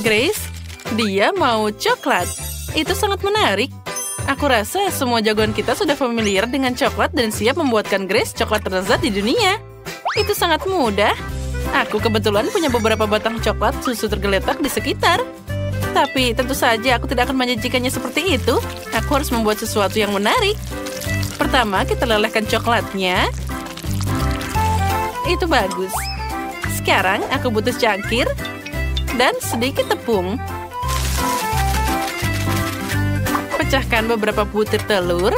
Grace, dia mau coklat. Itu sangat menarik. Aku rasa semua jagoan kita sudah familiar dengan coklat dan siap membuatkan Grace coklat terlezat di dunia. Itu sangat mudah. Aku kebetulan punya beberapa batang coklat susu tergeletak di sekitar. Tapi tentu saja aku tidak akan menyajikannya seperti itu. Aku harus membuat sesuatu yang menarik. Pertama, kita lelehkan coklatnya. Itu bagus. Sekarang aku butuh cangkir dan sedikit tepung. Pecahkan beberapa butir telur.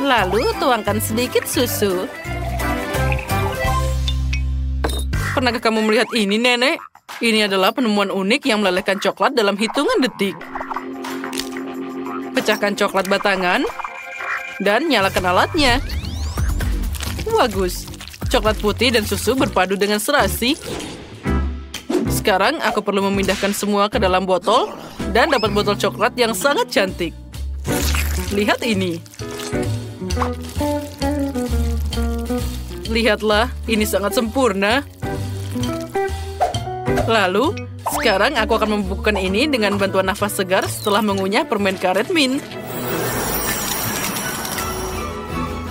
Lalu tuangkan sedikit susu. Pernahkah kamu melihat ini, Nenek? Ini adalah penemuan unik yang melelehkan coklat dalam hitungan detik. Pecahkan coklat batangan dan nyalakan alatnya. Bagus. Coklat putih dan susu berpadu dengan serasi. Sekarang aku perlu memindahkan semua ke dalam botol dan dapat botol coklat yang sangat cantik. Lihat ini. Lihatlah, ini sangat sempurna. Lalu, sekarang aku akan membubukkan ini dengan bantuan nafas segar setelah mengunyah permen karet mint.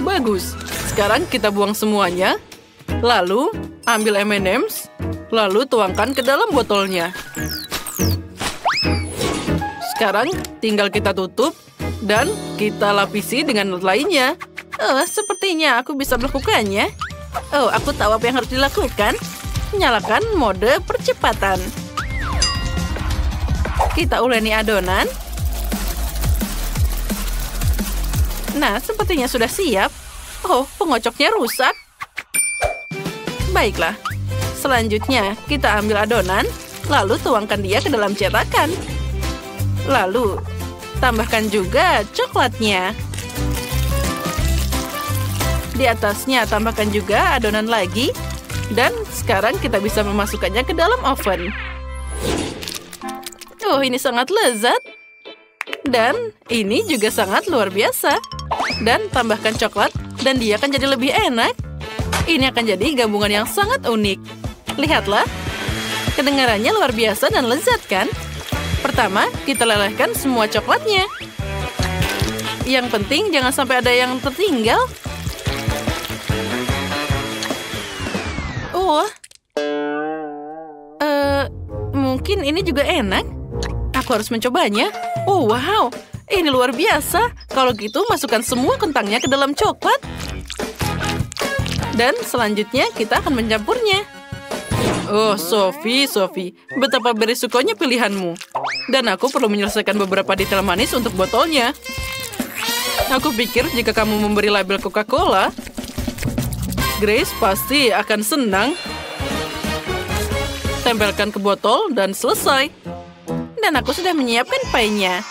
Bagus. Sekarang kita buang semuanya. Lalu, ambil M&M's. Lalu tuangkan ke dalam botolnya. Sekarang tinggal kita tutup dan kita lapisi dengan lainnya. Sepertinya aku bisa melakukannya. Aku tahu apa yang harus dilakukan. Nyalakan mode percepatan. Kita uleni adonan. Nah, sepertinya sudah siap. Pengocoknya rusak. Baiklah. Selanjutnya, kita ambil adonan, lalu tuangkan dia ke dalam cetakan. Lalu, tambahkan juga coklatnya. Di atasnya, tambahkan juga adonan lagi. Dan sekarang kita bisa memasukkannya ke dalam oven. Ini sangat lezat. Dan ini juga sangat luar biasa. Dan tambahkan coklat, dan dia akan jadi lebih enak. Ini akan jadi gabungan yang sangat unik. Lihatlah. Kedengarannya luar biasa dan lezat, kan? Pertama, kita lelehkan semua coklatnya. Yang penting jangan sampai ada yang tertinggal. Mungkin ini juga enak. Aku harus mencobanya. Wow. Ini luar biasa. Kalau gitu, masukkan semua kentangnya ke dalam coklat. Dan selanjutnya, kita akan mencampurnya. Sophie. Betapa beresikonya pilihanmu. Dan aku perlu menyelesaikan beberapa detail manis untuk botolnya. Aku pikir jika kamu memberi label Coca-Cola, Grace pasti akan senang. Tempelkan ke botol dan selesai. Dan aku sudah menyiapkan pie-nya.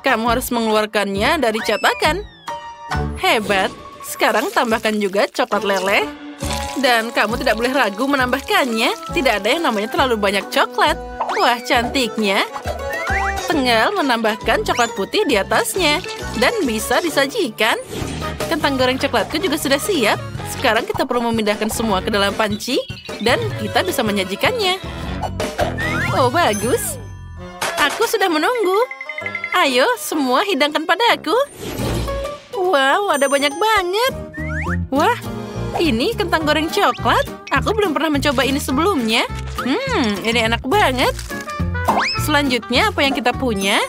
Kamu harus mengeluarkannya dari cetakan. Hebat. Sekarang tambahkan juga coklat leleh. Dan kamu tidak boleh ragu menambahkannya. Tidak ada yang namanya terlalu banyak coklat. Wah, cantiknya. Tinggal menambahkan coklat putih di atasnya. Dan bisa disajikan. Kentang goreng coklatku juga sudah siap. Sekarang kita perlu memindahkan semua ke dalam panci. Dan kita bisa menyajikannya. Bagus. Aku sudah menunggu. Ayo, semua hidangkan padaku. Wow, ada banyak banget. Wah, ini kentang goreng coklat. Aku belum pernah mencoba ini sebelumnya. Ini enak banget. Selanjutnya, apa yang kita punya?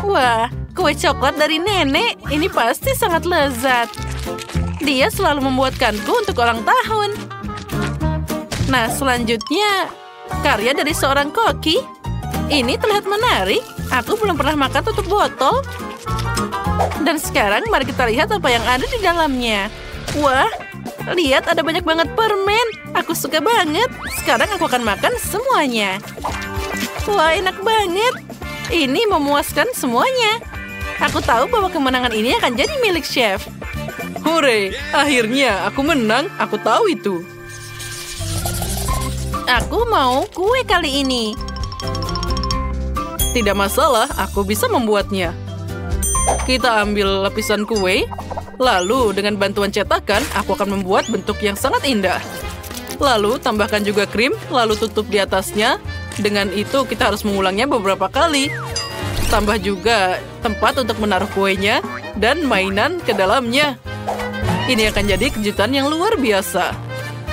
Wah, kue coklat dari nenek. Ini pasti sangat lezat. Dia selalu membuatkanku untuk ulang tahun. Nah, selanjutnya, karya dari seorang koki. Ini terlihat menarik. Aku belum pernah makan tutup botol. Dan sekarang mari kita lihat apa yang ada di dalamnya. Wah, lihat ada banyak banget permen. Aku suka banget. Sekarang aku akan makan semuanya. Wah, enak banget. Ini memuaskan semuanya. Aku tahu bahwa kemenangan ini akan jadi milik chef. Hore, akhirnya aku menang. Aku tahu itu. Aku mau kue kali ini. Tidak masalah, aku bisa membuatnya. Kita ambil lapisan kue, lalu dengan bantuan cetakan, aku akan membuat bentuk yang sangat indah. Lalu tambahkan juga krim, lalu tutup di atasnya, Dengan itu kita harus mengulangnya beberapa kali. Tambah juga tempat untuk menaruh kuenya dan mainan ke dalamnya. Ini akan jadi kejutan yang luar biasa.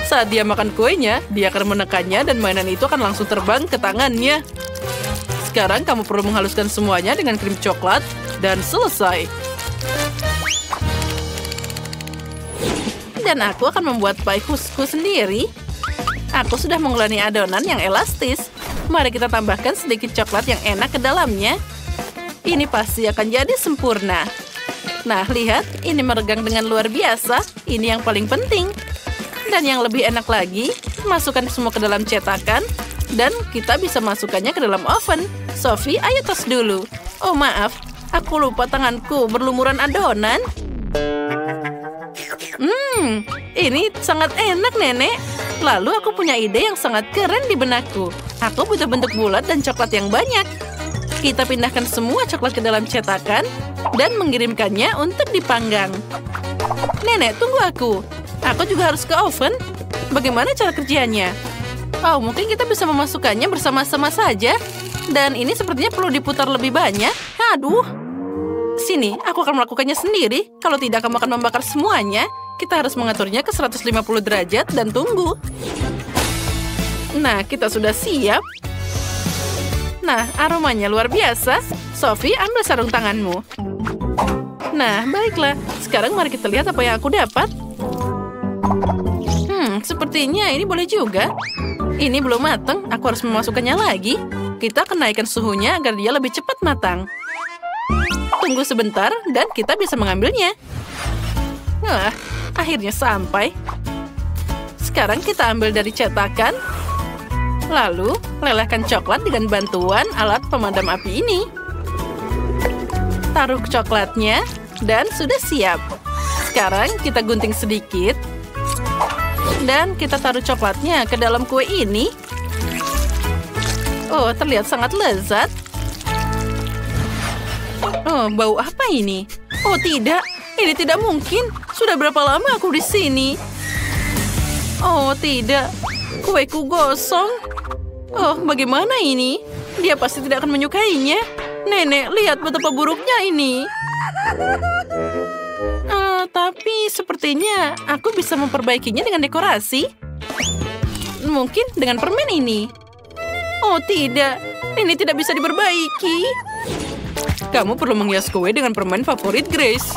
Saat dia makan kuenya, dia akan menekannya dan mainan itu akan langsung terbang ke tangannya. Sekarang kamu perlu menghaluskan semuanya dengan krim coklat dan selesai. Dan aku akan membuat pie khusku sendiri. Aku sudah mengulani adonan yang elastis. Mari kita tambahkan sedikit coklat yang enak ke dalamnya. Ini pasti akan jadi sempurna. Nah, lihat, ini meregang dengan luar biasa. Ini yang paling penting. Dan yang lebih enak lagi, masukkan semua ke dalam cetakan. Dan kita bisa masukkannya ke dalam oven. Sophie, ayo tos dulu. Oh, maaf. Aku lupa tanganku berlumuran adonan. Ini sangat enak, Nenek. Lalu aku punya ide yang sangat keren di benakku. Aku butuh bentuk bulat dan coklat yang banyak. Kita pindahkan semua coklat ke dalam cetakan dan mengirimkannya untuk dipanggang. Nenek, tunggu aku. Aku juga harus ke oven. Bagaimana cara kerjanya? Oh, mungkin kita bisa memasukkannya bersama-sama saja. Dan ini sepertinya perlu diputar lebih banyak. Aduh. Sini, aku akan melakukannya sendiri. Kalau tidak, kamu akan membakar semuanya. Kita harus mengaturnya ke 150 derajat dan tunggu. Nah, kita sudah siap. Nah, aromanya luar biasa. Sophie, ambil sarung tanganmu. Nah, baiklah. Sekarang mari kita lihat apa yang aku dapat. Sepertinya ini boleh juga. Ini belum matang, aku harus memasukkannya lagi. Kita akan naikkan suhunya agar dia lebih cepat matang. Tunggu sebentar dan kita bisa mengambilnya. Wah, akhirnya sampai. Sekarang kita ambil dari cetakan. Lalu, lelehkan coklat dengan bantuan alat pemadam api ini. Taruh coklatnya dan sudah siap. Sekarang kita gunting sedikit. Dan kita taruh coklatnya ke dalam kue ini. Oh, terlihat sangat lezat. Oh, bau apa ini? Oh, tidak. Ini tidak mungkin. Sudah berapa lama aku di sini? Oh, tidak. Kueku gosong. Oh, bagaimana ini? Dia pasti tidak akan menyukainya. Nenek, lihat betapa buruknya ini. Tapi sepertinya aku bisa memperbaikinya dengan dekorasi. Mungkin dengan permen ini. Oh, tidak. Ini tidak bisa diperbaiki. Kamu perlu menghias kue dengan permen favorit Grace.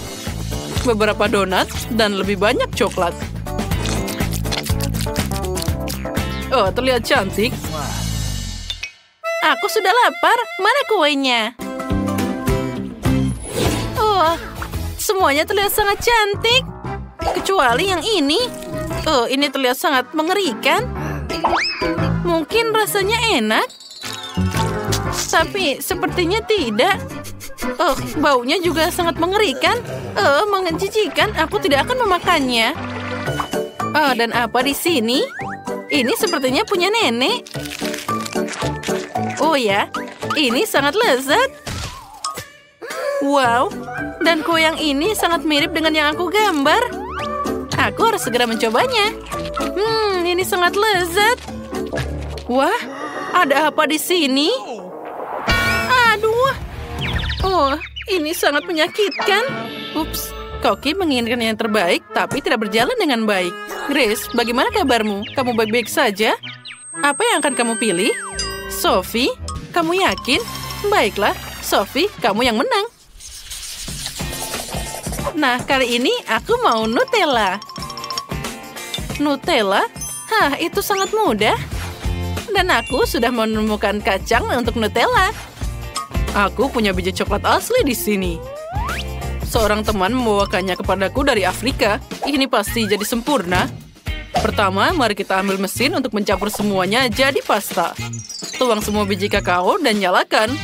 Beberapa donat dan lebih banyak coklat. Oh, terlihat cantik. Aku sudah lapar. Mana kuenya? Oh, semuanya terlihat sangat cantik. Kecuali yang ini. Oh, ini terlihat sangat mengerikan. Mungkin rasanya enak. Tapi sepertinya tidak. Oh, baunya juga sangat mengerikan. Oh, menjijikan. Aku tidak akan memakannya. Oh, dan apa di sini? Ini sepertinya punya nenek. Oh ya, ini sangat lezat. Wow, dan kue yang ini sangat mirip dengan yang aku gambar. Aku harus segera mencobanya. Ini sangat lezat. Wah, ada apa di sini? Aduh. Oh, ini sangat menyakitkan. Ups, Koki menginginkan yang terbaik, tapi tidak berjalan dengan baik. Grace, bagaimana kabarmu? Kamu baik-baik saja? Apa yang akan kamu pilih? Sophie, kamu yakin? Baiklah, Sophie, kamu yang menang. Nah, kali ini aku mau Nutella. Nutella? Hah, itu sangat mudah. Dan aku sudah menemukan kacang untuk Nutella. Aku punya biji coklat asli di sini. Seorang teman membawakannya kepadaku dari Afrika. Ini pasti jadi sempurna. Pertama, mari kita ambil mesin untuk mencampur semuanya jadi pasta. Tuang semua biji kakao dan nyalakan.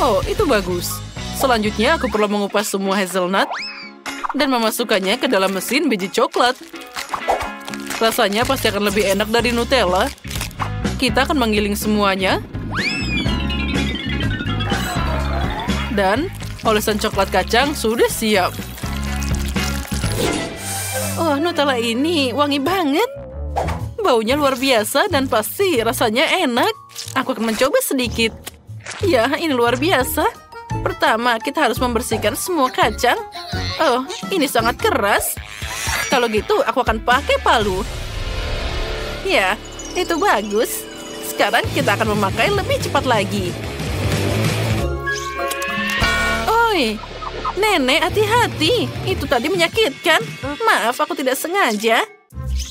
Oh, itu bagus. Selanjutnya, aku perlu mengupas semua hazelnut dan memasukkannya ke dalam mesin biji coklat. Rasanya pasti akan lebih enak dari Nutella. Kita akan menggiling semuanya. Dan olesan coklat kacang sudah siap. Oh, Nutella ini wangi banget. baunya luar biasa dan pasti rasanya enak. Aku akan mencoba sedikit. Ya, ini luar biasa. Pertama, kita harus membersihkan semua kacang. Oh, ini sangat keras. Kalau gitu, aku akan pakai palu. Ya, itu bagus. Sekarang kita akan memakai lebih cepat lagi. Oi, Nenek, hati-hati. Itu tadi menyakitkan. Maaf, aku tidak sengaja.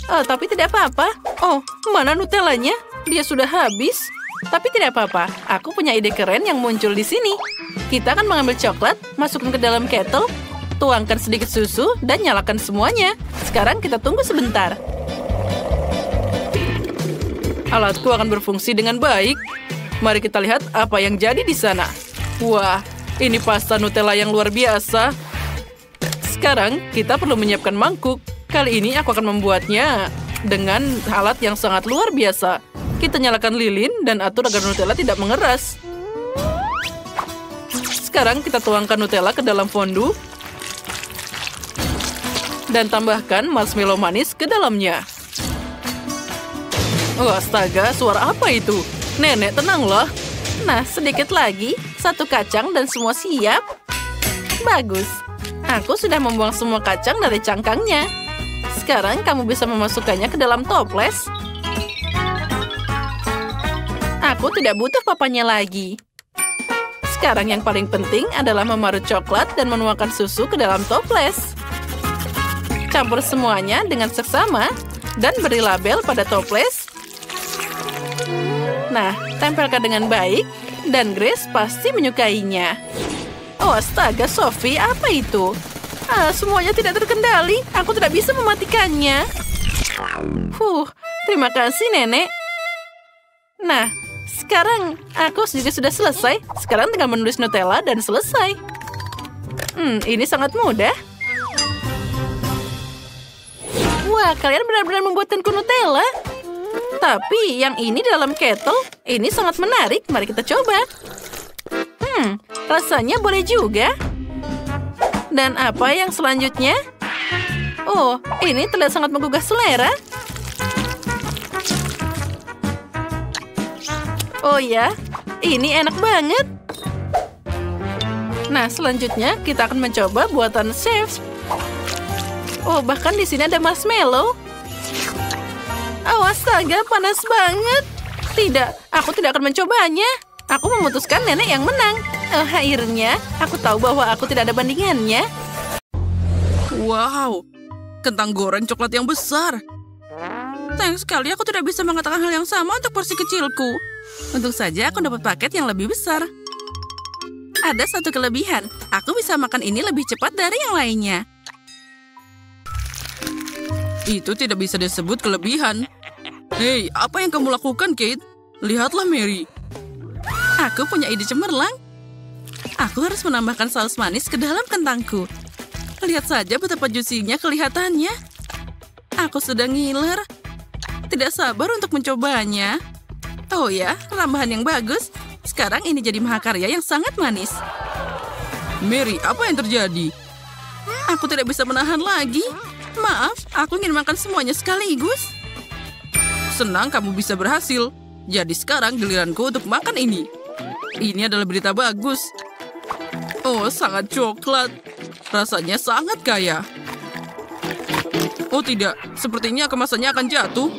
Oh, tapi tidak apa-apa. Oh, mana Nutellanya? Dia sudah habis. Tapi tidak apa-apa. Aku punya ide keren yang muncul di sini. Kita akan mengambil coklat, masukkan ke dalam kettle, tuangkan sedikit susu, dan nyalakan semuanya. Sekarang kita tunggu sebentar. Alatku akan berfungsi dengan baik. Mari kita lihat apa yang jadi di sana. Wah, ini pasta Nutella yang luar biasa. Sekarang kita perlu menyiapkan mangkuk. Kali ini aku akan membuatnya dengan alat yang sangat luar biasa. Kita nyalakan lilin dan atur agar Nutella tidak mengeras. Sekarang kita tuangkan Nutella ke dalam fondue. Dan tambahkan marshmallow manis ke dalamnya. Oh, astaga, suara apa itu? Nenek, tenanglah. Nah, sedikit lagi. 1 kacang dan semua siap. Bagus. Aku sudah membuang semua kacang dari cangkangnya. Sekarang kamu bisa memasukkannya ke dalam toples. Aku tidak butuh papanya lagi. Sekarang yang paling penting adalah memarut coklat dan menuangkan susu ke dalam toples. Campur semuanya dengan seksama dan beri label pada toples. Nah, tempelkan dengan baik dan Grace pasti menyukainya. Oh, astaga, Sophie, apa itu? Semuanya tidak terkendali. Aku tidak bisa mematikannya. Terima kasih, Nenek. Nah, sekarang aku juga sudah selesai. Sekarang tinggal menulis Nutella dan selesai. Ini sangat mudah. Wah, kalian benar-benar membuatkanku Nutella. Tapi yang ini dalam kettle, ini sangat menarik. Mari kita coba. Rasanya boleh juga. Dan apa yang selanjutnya? Oh, ini terlihat sangat menggugah selera. Oh ya, ini enak banget. Nah, selanjutnya kita akan mencoba buatan chef. Oh, bahkan di sini ada marshmallow. Oh, astaga, panas banget. Tidak, aku tidak akan mencobanya. Aku memutuskan Nenek yang menang. Oh, akhirnya, aku tahu bahwa aku tidak ada bandingannya. Wow, kentang goreng coklat yang besar. Sayang sekali aku tidak bisa mengatakan hal yang sama untuk porsi kecilku. Untung saja aku dapat paket yang lebih besar. Ada satu kelebihan, aku bisa makan ini lebih cepat dari yang lainnya. Itu tidak bisa disebut kelebihan. Hei, apa yang kamu lakukan, Kate? Lihatlah, Mary. Aku punya ide cemerlang. Aku harus menambahkan saus manis ke dalam kentangku. Lihat saja betapa juicy-nya kelihatannya. Aku sudah ngiler. Tidak sabar untuk mencobanya. Oh ya, tambahan yang bagus. Sekarang ini jadi mahakarya yang sangat manis. Mary, apa yang terjadi? Aku tidak bisa menahan lagi. Maaf, aku ingin makan semuanya sekaligus. Senang kamu bisa berhasil. Jadi sekarang giliranku untuk makan ini. Ini adalah berita bagus. Oh, sangat coklat. Rasanya sangat kaya. Oh tidak, sepertinya kemasannya akan jatuh.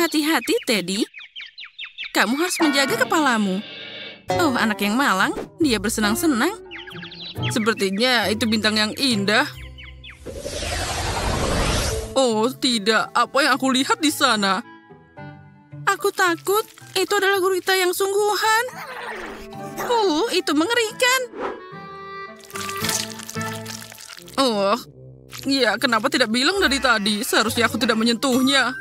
Hati-hati, Teddy. Kamu harus menjaga kepalamu. Oh, anak yang malang. Dia bersenang-senang. Sepertinya itu bintang yang indah. Oh tidak, apa yang aku lihat di sana? Aku takut. Itu adalah gurita yang sungguhan. Itu mengerikan. Oh, ya kenapa tidak bilang dari tadi? Seharusnya aku tidak menyentuhnya.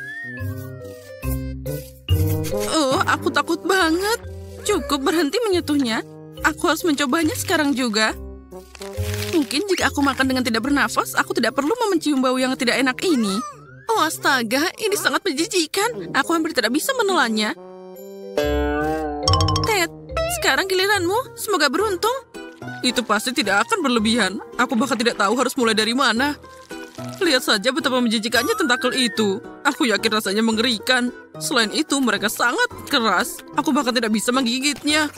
Oh, aku takut banget. Cukup berhenti menyentuhnya. Aku harus mencobanya sekarang juga. Mungkin jika aku makan dengan tidak bernafas, aku tidak perlu mencium bau yang tidak enak ini. Oh astaga, ini sangat menjijikan. Aku hampir tidak bisa menelannya. Ted, sekarang giliranmu. Semoga beruntung. Itu pasti tidak akan berlebihan. Aku bahkan tidak tahu harus mulai dari mana. Lihat saja betapa menjijikannya tentakel itu. Aku yakin rasanya mengerikan. Selain itu, mereka sangat keras. Aku bahkan tidak bisa menggigitnya.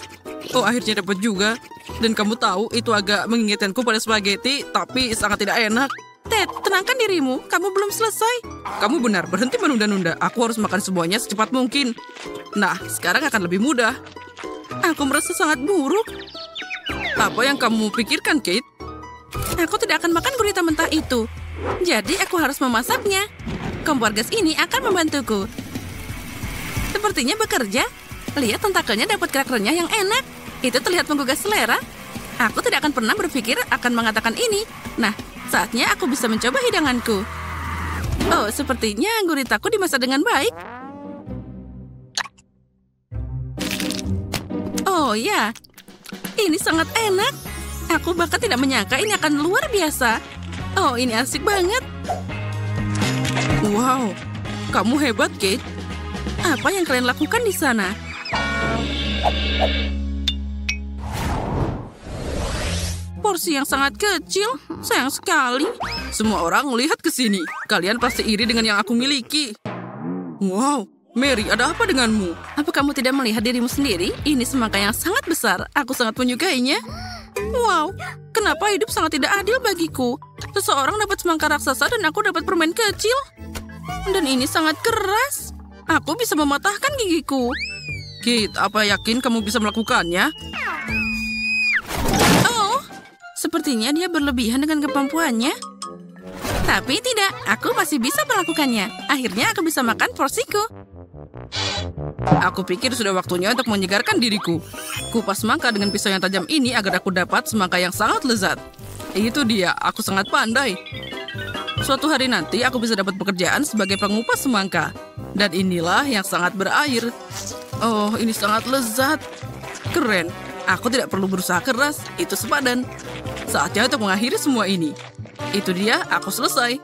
Oh, akhirnya dapat juga. Dan kamu tahu, itu agak mengingatkanku pada spaghetti, tapi sangat tidak enak. Ted, tenangkan dirimu. Kamu belum selesai. Kamu benar, berhenti menunda-nunda. Aku harus makan semuanya secepat mungkin. Nah, sekarang akan lebih mudah. Aku merasa sangat buruk. Apa yang kamu pikirkan, Kate? Aku tidak akan makan gurita mentah itu. Jadi aku harus memasaknya. Kompor gas ini akan membantuku. Sepertinya bekerja. Lihat tentakelnya dapat kerak renyah yang enak. Itu terlihat menggugah selera. Aku tidak akan pernah berpikir akan mengatakan ini. Nah, saatnya aku bisa mencoba hidanganku. Oh, sepertinya guritaku dimasak dengan baik. Oh ya, ini sangat enak. Aku bahkan tidak menyangka ini akan luar biasa. Oh, ini asik banget. Wow, kamu hebat, Kate. Apa yang kalian lakukan di sana? Porsi yang sangat kecil, sayang sekali. Semua orang melihat ke sini. Kalian pasti iri dengan yang aku miliki. Wow, Mary, ada apa denganmu? Apa kamu tidak melihat dirimu sendiri? Ini semangka yang sangat besar. Aku sangat menyukainya. Wow, kenapa hidup sangat tidak adil bagiku? Seseorang dapat semangka raksasa dan aku dapat permen kecil. Dan ini sangat keras. Aku bisa mematahkan gigiku. Kate, apa yakin kamu bisa melakukannya? Sepertinya dia berlebihan dengan kemampuannya. Tapi tidak, aku masih bisa melakukannya. Akhirnya aku bisa makan porsiku. Aku pikir sudah waktunya untuk menyegarkan diriku. Kupas semangka dengan pisau yang tajam ini agar aku dapat semangka yang sangat lezat. Itu dia, aku sangat pandai. Suatu hari nanti aku bisa dapat pekerjaan sebagai pengupas semangka. Dan inilah yang sangat berair. Oh, ini sangat lezat. Keren. Aku tidak perlu berusaha keras, itu sepadan. Saatnya untuk mengakhiri semua ini. Itu dia, aku selesai.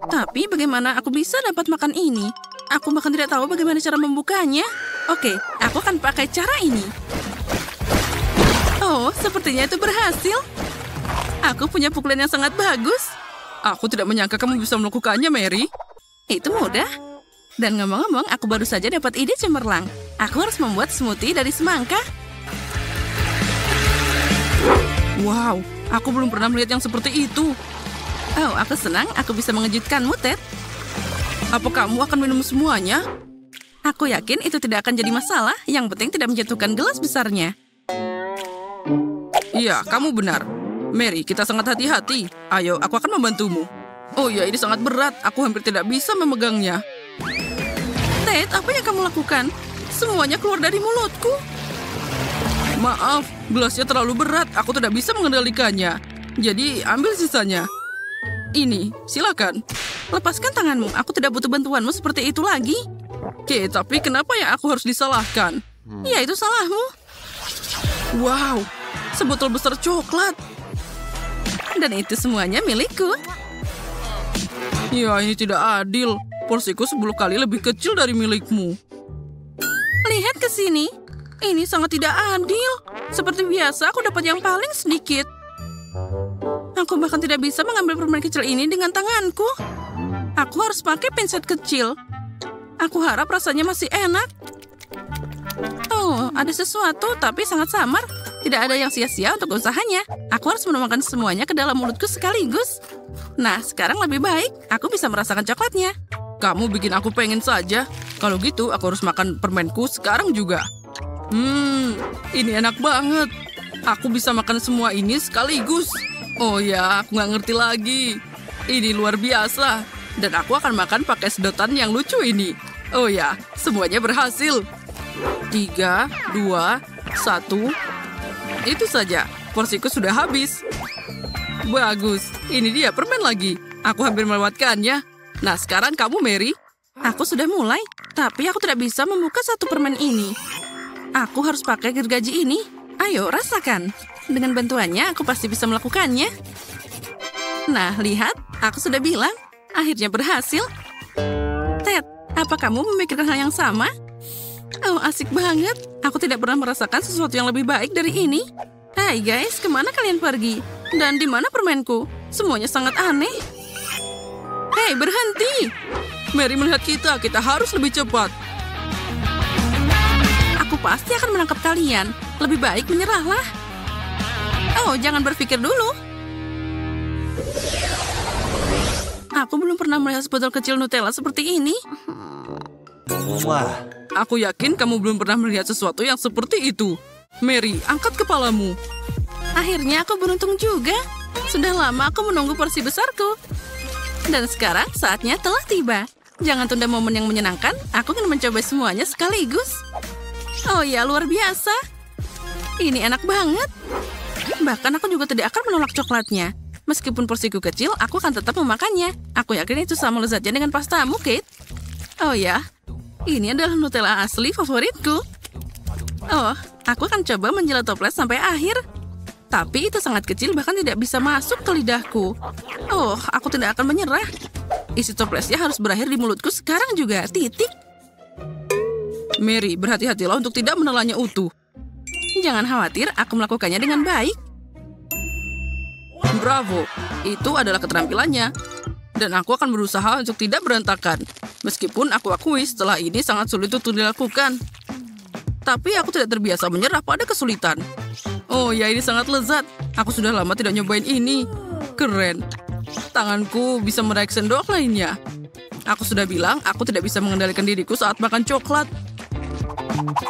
Tapi bagaimana aku bisa dapat makan ini? Aku bahkan tidak tahu bagaimana cara membukanya. Oke, aku akan pakai cara ini. Oh, sepertinya itu berhasil. Aku punya pukulan yang sangat bagus. Aku tidak menyangka kamu bisa melakukannya, Mary. Itu mudah. Dan ngomong-ngomong, aku baru saja dapat ide cemerlang. Aku harus membuat smoothie dari semangka. Wow, aku belum pernah melihat yang seperti itu. Oh, aku senang aku bisa mengejutkanmu, Ted. Apa kamu akan minum semuanya? Aku yakin itu tidak akan jadi masalah. Yang penting tidak menjatuhkan gelas besarnya. Iya, kamu benar. Mary, kita sangat hati-hati. Ayo, aku akan membantumu. Oh ya, ini sangat berat. Aku hampir tidak bisa memegangnya. Ted, apa yang kamu lakukan? Semuanya keluar dari mulutku. Maaf, gelasnya terlalu berat. Aku tidak bisa mengendalikannya. Jadi, ambil sisanya. Ini, silakan. Lepaskan tanganmu. Aku tidak butuh bantuanmu seperti itu lagi. Oke, tapi kenapa ya aku harus disalahkan? Ya, itu salahmu. Wow, sebotol besar coklat. Dan itu semuanya milikku. Ya, ini tidak adil. Porsiku 10 kali lebih kecil dari milikmu. Lihat ke sini. Ini sangat tidak adil. Seperti biasa, aku dapat yang paling sedikit. Aku bahkan tidak bisa mengambil permen kecil ini dengan tanganku. Aku harus pakai pinset kecil. Aku harap rasanya masih enak. Oh, ada sesuatu, tapi sangat samar. Tidak ada yang sia-sia untuk usahanya. Aku harus menuangkan semuanya ke dalam mulutku sekaligus. Nah, sekarang lebih baik. Aku bisa merasakan coklatnya. Kamu bikin aku pengen saja. Kalau gitu, aku harus makan permenku sekarang juga. Ini enak banget. Aku bisa makan semua ini sekaligus. Oh ya, aku nggak ngerti lagi. Ini luar biasa. Dan aku akan makan pakai sedotan yang lucu ini. Oh ya, semuanya berhasil. 3, 2, 1. Itu saja, porsiku sudah habis. Bagus, ini dia permen lagi. Aku hampir melewatkannya. Nah, sekarang kamu, Mary. Aku sudah mulai, tapi aku tidak bisa membuka satu permen ini. Aku harus pakai gergaji ini. Ayo, rasakan. Dengan bantuannya, aku pasti bisa melakukannya. Nah, lihat. Aku sudah bilang. Akhirnya berhasil. Ted, apa kamu memikirkan hal yang sama? Oh, asik banget. Aku tidak pernah merasakan sesuatu yang lebih baik dari ini. Hai guys, kemana kalian pergi? Dan di mana permenku? Semuanya sangat aneh. Hei, berhenti! Mary melihat kita harus lebih cepat. Aku pasti akan menangkap kalian. Lebih baik menyerahlah. Oh, jangan berpikir dulu. Aku belum pernah melihat sebotol kecil Nutella seperti ini. Wah. Aku yakin kamu belum pernah melihat sesuatu yang seperti itu. Mary, angkat kepalamu. Akhirnya aku beruntung juga. Sudah lama aku menunggu porsi besarku. Dan sekarang saatnya telah tiba. Jangan tunda momen yang menyenangkan. Aku ingin mencoba semuanya sekaligus. Oh ya, luar biasa. Ini enak banget. Bahkan aku juga tidak akan menolak coklatnya. Meskipun porsiku kecil, aku akan tetap memakannya. Aku yakin itu sama lezatnya dengan pastamu, Kate. Oh ya, ini adalah Nutella asli favoritku. Oh, aku akan coba menjelat toples sampai akhir. Tapi itu sangat kecil, bahkan tidak bisa masuk ke lidahku. Oh, aku tidak akan menyerah. Isi toplesnya harus berakhir di mulutku sekarang juga. Titik. Mary, berhati-hatilah untuk tidak menelannya utuh. Jangan khawatir, aku melakukannya dengan baik. Bravo, itu adalah keterampilannya. Dan aku akan berusaha untuk tidak berantakan. Meskipun aku akui setelah ini sangat sulit untuk dilakukan. Tapi aku tidak terbiasa menyerah pada kesulitan. Oh ya, ini sangat lezat. Aku sudah lama tidak nyobain ini. Keren. Tanganku bisa meraih sendok lainnya. Aku sudah bilang aku tidak bisa mengendalikan diriku saat makan coklat.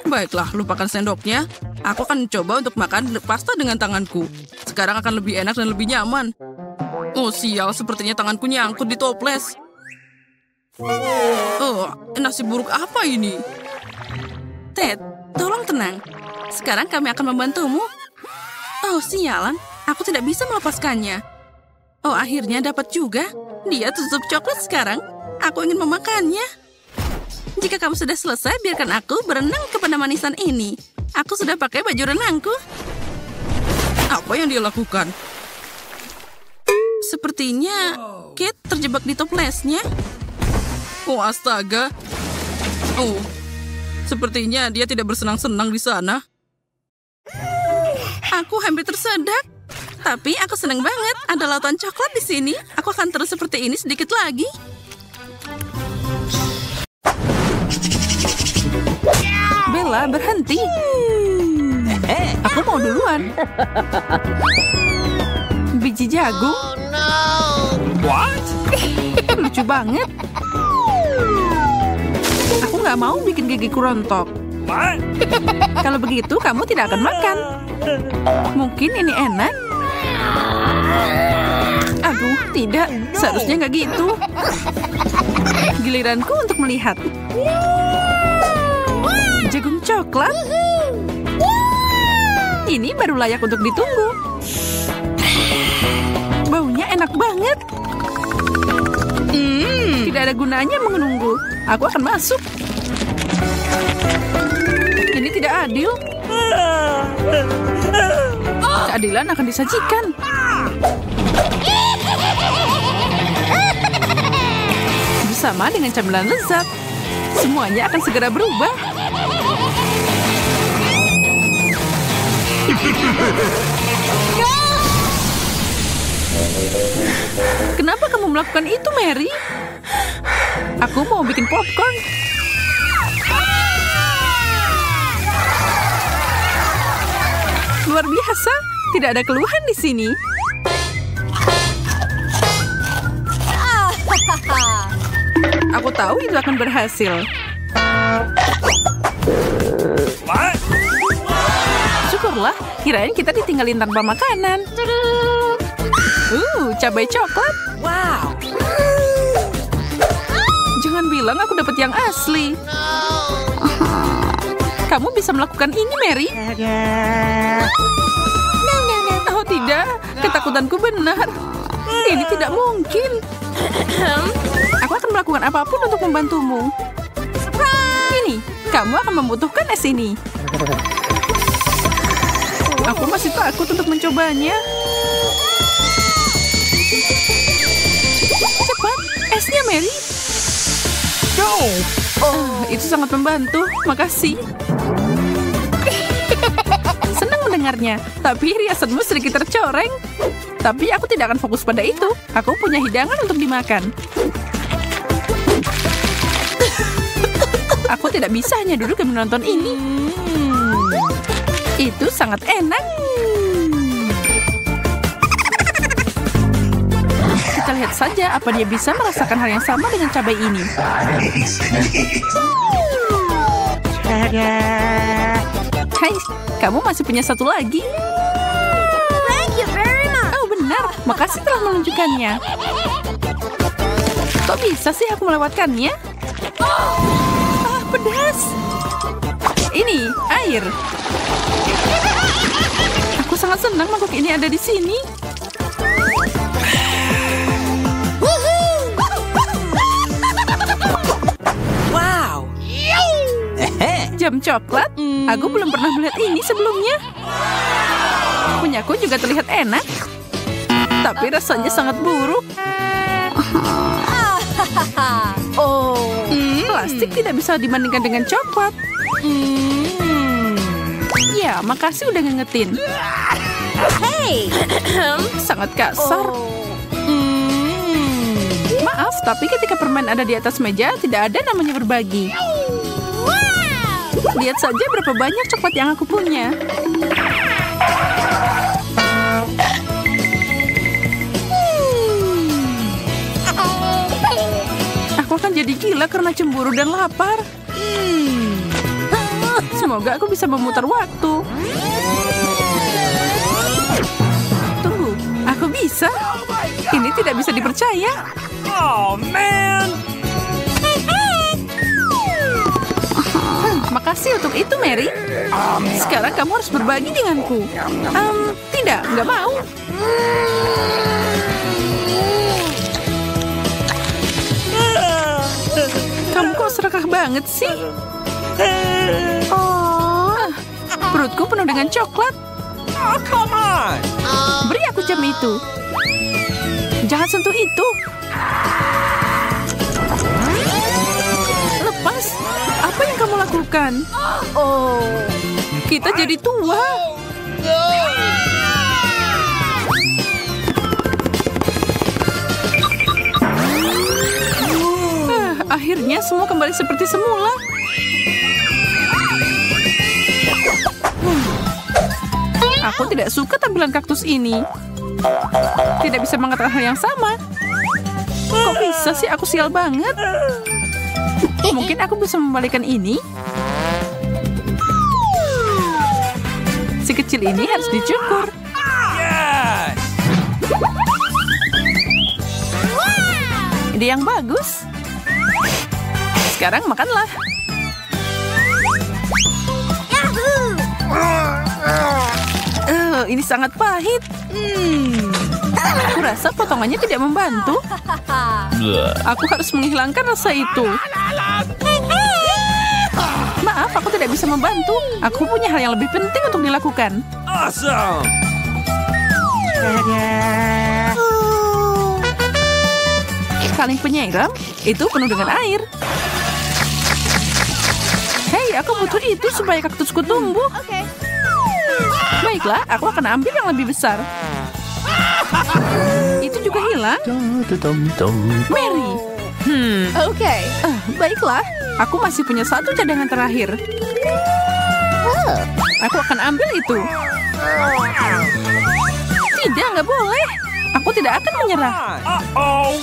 Baiklah, lupakan sendoknya. Aku akan coba untuk makan pasta dengan tanganku. Sekarang akan lebih enak dan lebih nyaman. Oh sial, sepertinya tanganku nyangkut di toples. Oh, nasib buruk apa ini? Ted, tolong tenang. Sekarang kami akan membantumu. Oh sialan, aku tidak bisa melepaskannya. Oh, akhirnya dapat juga. Dia tutup coklat sekarang. Aku ingin memakannya. Jika kamu sudah selesai, biarkan aku berenang kepada manisan ini. Aku sudah pakai baju renangku. Apa yang dia lakukan? Sepertinya Kate terjebak di toplesnya. Oh, astaga. Oh, sepertinya dia tidak bersenang-senang di sana. Aku hampir tersedak. Tapi aku senang banget. Ada lautan coklat di sini. Aku akan terus seperti ini sedikit lagi. Bella, berhenti. Aku mau duluan. Biji jagung. What? Lucu banget. Aku nggak mau bikin gigiku rontok. Kalau begitu, kamu tidak akan makan. Mungkin ini enak. Aduh, tidak. Seharusnya nggak gitu. Giliranku untuk melihat. Jagung coklat. Ini baru layak untuk ditunggu. Baunya enak banget. Tidak ada gunanya menunggu. Aku akan masuk. Ini tidak adil. Keadilan akan disajikan. Bersama dengan camilan lezat, semuanya akan segera berubah. Kenapa kamu melakukan itu, Mary? Aku mau bikin popcorn. Luar biasa, tidak ada keluhan di sini. Aku tahu itu akan berhasil. Syukurlah, kirain kita ditinggalin tanpa makanan. Cabai coklat. Wow. Jangan bilang aku dapat yang asli. Kamu bisa melakukan ini, Mary? Oh tidak, ketakutanku benar. Ini tidak mungkin. Aku akan melakukan apapun untuk membantumu. Ini, kamu akan membutuhkan es ini. Aku masih takut untuk mencobanya. Cepat, esnya, Mary. Itu sangat membantu. Makasih. Senang mendengarnya. Tapi riasanmu sedikit tercoreng. Tapi aku tidak akan fokus pada itu. Aku punya hidangan untuk dimakan. tidak bisa hanya duduk dan menonton ini. Itu sangat enak. Kita lihat saja apa dia bisa merasakan hal yang sama dengan cabai ini. Hai, kamu masih punya satu lagi. Oh benar, makasih telah menunjukkannya. Kok bisa sih aku melewatkannya? Ah, pedas. Ini air. Aku sangat senang mangkuk ini ada di sini. Wow. Jam coklat? Aku belum pernah melihat ini sebelumnya. Punyaku juga terlihat enak. Tapi rasanya sangat buruk. Plastik tidak bisa dibandingkan dengan coklat. Ya, makasih udah ngingetin. Hey. Sangat kasar. Maaf, tapi ketika permen ada di atas meja, tidak ada namanya berbagi. Lihat saja berapa banyak coklat yang aku punya. Aku akan jadi gila karena cemburu dan lapar. Semoga aku bisa memutar waktu. Tunggu, aku bisa. Ini tidak bisa dipercaya. Oh man. Makasih untuk itu, Mary. Sekarang kamu harus berbagi denganku. Tidak, nggak mau. Kamu kok serakah banget sih? Perutku penuh dengan coklat. Oh, come on. Beri aku jam itu. Jangan sentuh itu. Lepas. Apa yang kamu lakukan? Oh, kita jadi tua. Akhirnya semua kembali seperti semula. Aku tidak suka tampilan kaktus ini. Tidak bisa mengatakan hal yang sama. Kok bisa sih aku sial banget? Mungkin aku bisa membalikan ini. Si kecil ini harus dicukur. Yes. Ide yang bagus. Sekarang makanlah. Ini sangat pahit. Aku rasa potongannya tidak membantu. Aku harus menghilangkan rasa itu. Maaf, aku tidak bisa membantu. Aku punya hal yang lebih penting untuk dilakukan. Awesome. Kaleng penyiram itu penuh dengan air. Hei, aku butuh itu supaya kaktusku tumbuh. Baiklah, aku akan ambil yang lebih besar. Itu juga hilang. Mary. Okay. Baiklah, aku masih punya satu cadangan terakhir. Aku akan ambil itu. Tidak, nggak boleh. Aku tidak akan menyerah. Uh-oh.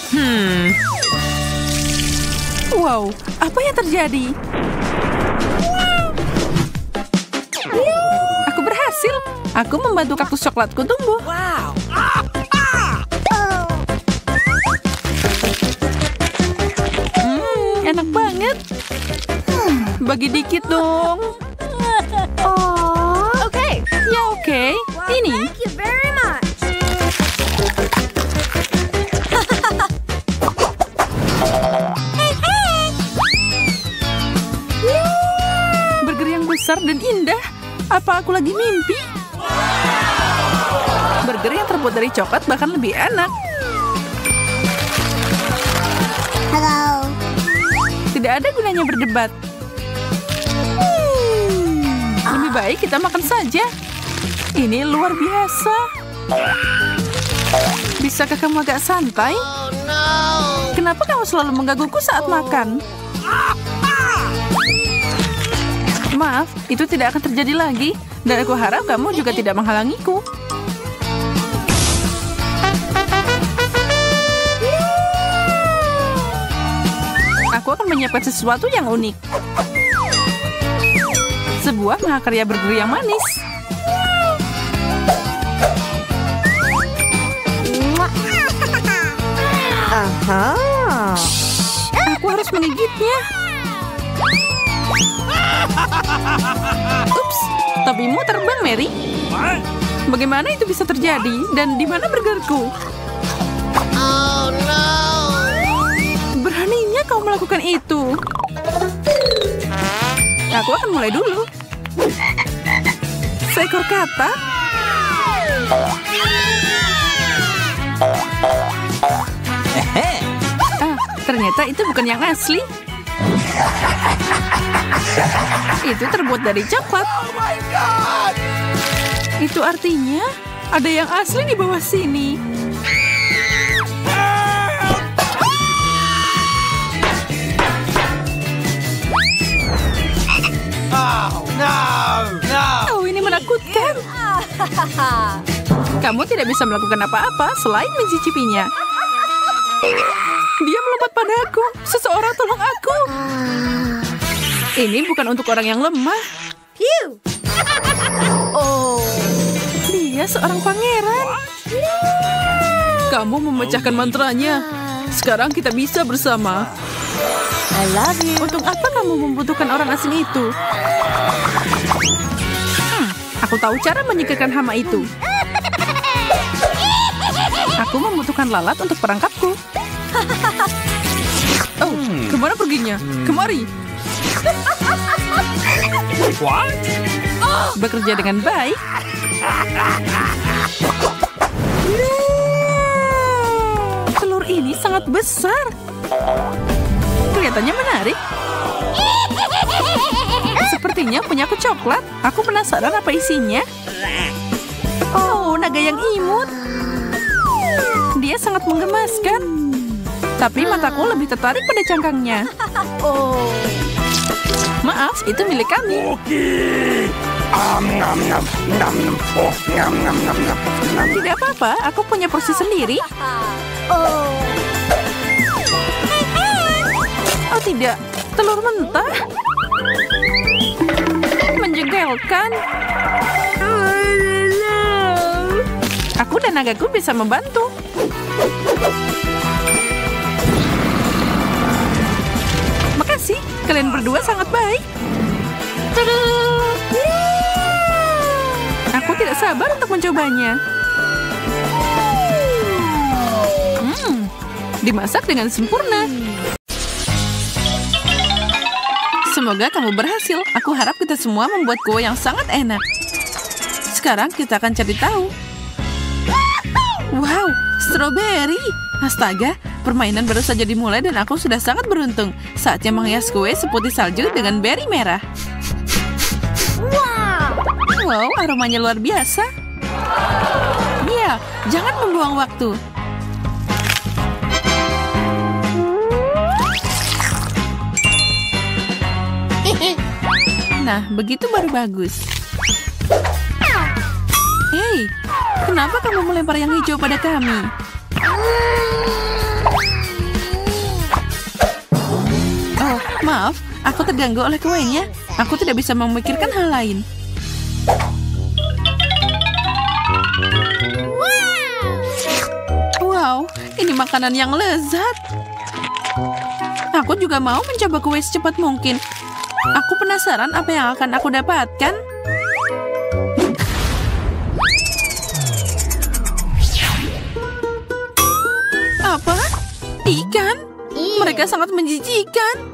Wow, apa yang terjadi? Aku berhasil. Aku membantu kaktus coklatku tumbuh. Wow. Enak banget. Bagi dikit dong. Okay. Ya oke. Ini. Thank you very much. Burger yang besar dan indah. Apa aku lagi mimpi? Burger yang terbuat dari coklat bahkan lebih enak. Hello. Tidak ada gunanya berdebat. Lebih baik kita makan saja. Ini luar biasa. Bisakah kamu agak santai? Kenapa kamu selalu menggangguku saat makan? Maaf, itu tidak akan terjadi lagi. Dan aku harap kamu juga tidak menghalangiku. Aku akan menyiapkan sesuatu yang unik. Sebuah mahakarya burger yang manis. Aku harus menggigitnya. Ups, topimu terbang, Mary. What? Bagaimana itu bisa terjadi? Dan di mana burgerku? Oh no. Beraninya kau melakukan itu. Aku akan mulai dulu. Seekor katak. Ternyata itu bukan yang asli. Itu terbuat dari coklat. Itu artinya ada yang asli di bawah sini. Oh, no! No! Oh, ini menakutkan. Kamu tidak bisa melakukan apa-apa selain mencicipinya. Dia melompat padaku. Seseorang tolong aku. Ini bukan untuk orang yang lemah. Phew. Oh. Dia seorang pangeran. Kamu memecahkan mantranya. Sekarang kita bisa bersama. I love you. Untuk apa kamu membutuhkan orang asing itu? Aku tahu cara menyingkirkan hama itu. Aku membutuhkan lalat untuk perangkapku. Oh, kemana perginya? Kemari. What? Bekerja dengan baik. Telur ini sangat besar. Kelihatannya menarik. Sepertinya punya aku coklat. Aku penasaran apa isinya. Oh, naga yang imut. Dia sangat menggemaskan. Tapi mataku lebih tertarik pada cangkangnya. Oh. Maaf, itu milik kami. Okay. Nom, nom, nom, nom. Oh, nom, nom, nom, nom, nom. Tidak apa-apa, aku punya porsi sendiri. Oh. Oh tidak, telur mentah. Menjegalkan. Aku dan nagaku bisa membantu. Makasih, kalian berdua sangat baik. Aku tidak sabar untuk mencobanya. Dimasak dengan sempurna. Semoga kamu berhasil. Aku harap kita semua membuat kue yang sangat enak. Sekarang kita akan cari tahu. Wow, stroberi. Astaga, permainan baru saja dimulai dan aku sudah sangat beruntung. Saatnya menghias kue seputih salju dengan beri merah. Wow, aromanya luar biasa. Ya, jangan membuang waktu. Nah, begitu baru bagus. Hei, kenapa kamu melempar yang hijau pada kami? Oh, maaf, aku terganggu oleh kuenya. Aku tidak bisa memikirkan hal lain. Wow, ini makanan yang lezat. Aku juga mau mencoba kue secepat mungkin. Aku penasaran apa yang akan aku dapatkan. Apa? Ikan? Mereka sangat menjijikan.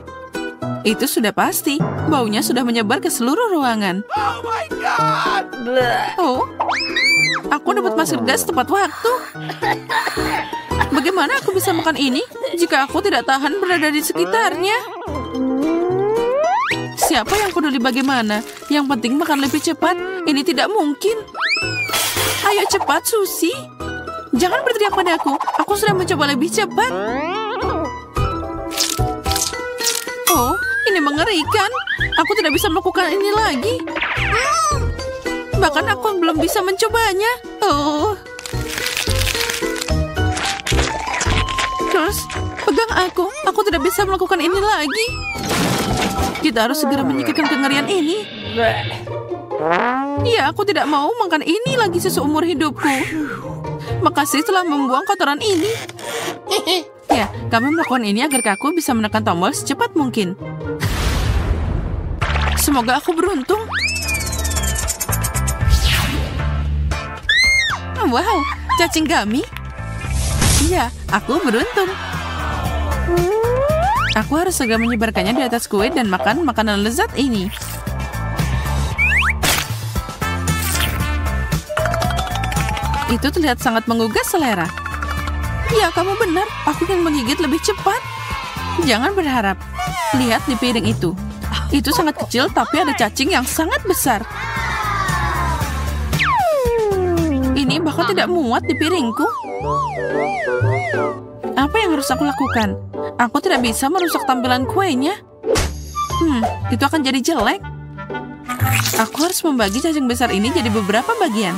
Itu sudah pasti. Baunya sudah menyebar ke seluruh ruangan. Oh my God! Oh, aku dapat masuk gas tepat waktu. Bagaimana aku bisa makan ini jika aku tidak tahan berada di sekitarnya? Siapa yang peduli bagaimana? Yang penting makan lebih cepat. Ini tidak mungkin. Ayo cepat, Susi. Jangan berteriak padaku. Aku sudah mencoba lebih cepat. Oh, ini mengerikan. Aku tidak bisa melakukan ini lagi. Bahkan aku belum bisa mencobanya. Oh. Terus, pegang aku. Aku tidak bisa melakukan ini lagi. Kita harus segera menyingkirkan kengerian ini. Ya, aku tidak mau makan ini lagi seumur hidupku. Makasih telah membuang kotoran ini. Ya, kami melakukan ini agar kaku bisa menekan tombol secepat mungkin. Semoga aku beruntung. Wow, cacing gami. Iya, aku beruntung. Aku harus segera menyebarkannya di atas kue dan makan makanan lezat ini. Itu terlihat sangat menggugah selera. Ya, kamu benar. Aku ingin menggigit lebih cepat. Jangan berharap. Lihat di piring itu. Itu sangat kecil, tapi ada cacing yang sangat besar. Ini bahkan tidak muat di piringku. Apa yang harus aku lakukan? Aku tidak bisa merusak tampilan kuenya. Itu akan jadi jelek. Aku harus membagi cacing besar ini jadi beberapa bagian.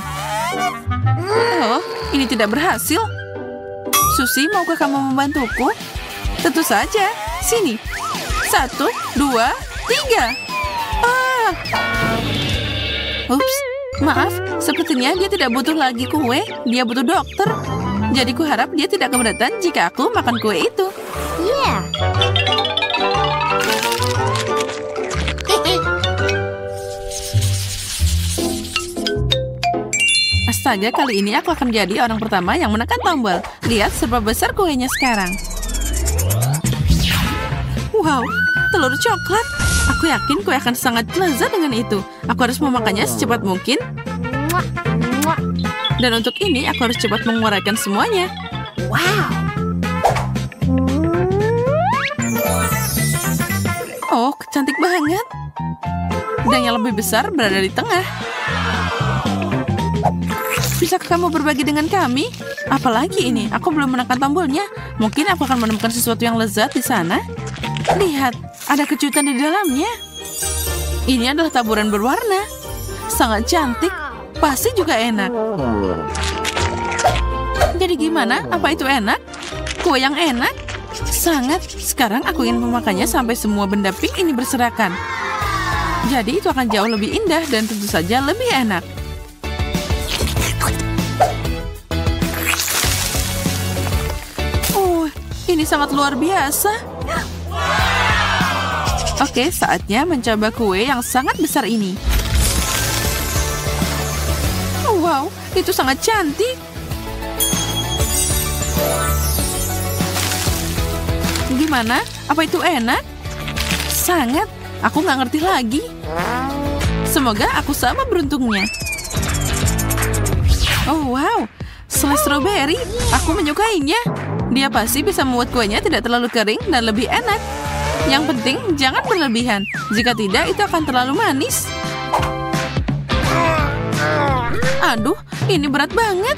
Oh, ini tidak berhasil. Susi, maukah kamu membantuku? Tentu saja. Sini. 1, 2, 3. Ups, maaf. Sepertinya dia tidak butuh lagi kue. Dia butuh dokter. Jadi kuharap dia tidak keberatan jika aku makan kue itu. Yeah. Astaga, kali ini aku akan jadi orang pertama yang menekan tombol. Lihat seberapa besar kuenya sekarang. Wow, telur coklat. Aku yakin kue akan sangat lezat dengan itu. Aku harus memakannya secepat mungkin. Dan untuk ini, aku harus cepat menguraikan semuanya. Wow. Oh, cantik banget. Dan yang lebih besar berada di tengah. Bisakah kamu berbagi dengan kami? Apalagi ini, aku belum menekan tombolnya. Mungkin aku akan menemukan sesuatu yang lezat di sana. Lihat, ada kejutan di dalamnya. Ini adalah taburan berwarna. Sangat cantik. Pasti juga enak. Jadi gimana? Apa itu enak? Kue yang enak? Sangat. Sekarang aku ingin memakannya sampai semua benda pink ini berserakan. Jadi itu akan jauh lebih indah dan tentu saja lebih enak. Ini sangat luar biasa. Oke, saatnya mencoba kue yang sangat besar ini. Wow, itu sangat cantik. Gimana? Apa itu enak? Sangat. Aku nggak ngerti lagi. Semoga aku sama beruntungnya. Oh, wow. Selai stroberi. Aku menyukainya. Dia pasti bisa membuat kuenya tidak terlalu kering dan lebih enak. Yang penting, jangan berlebihan. Jika tidak, itu akan terlalu manis. Aduh, ini berat banget.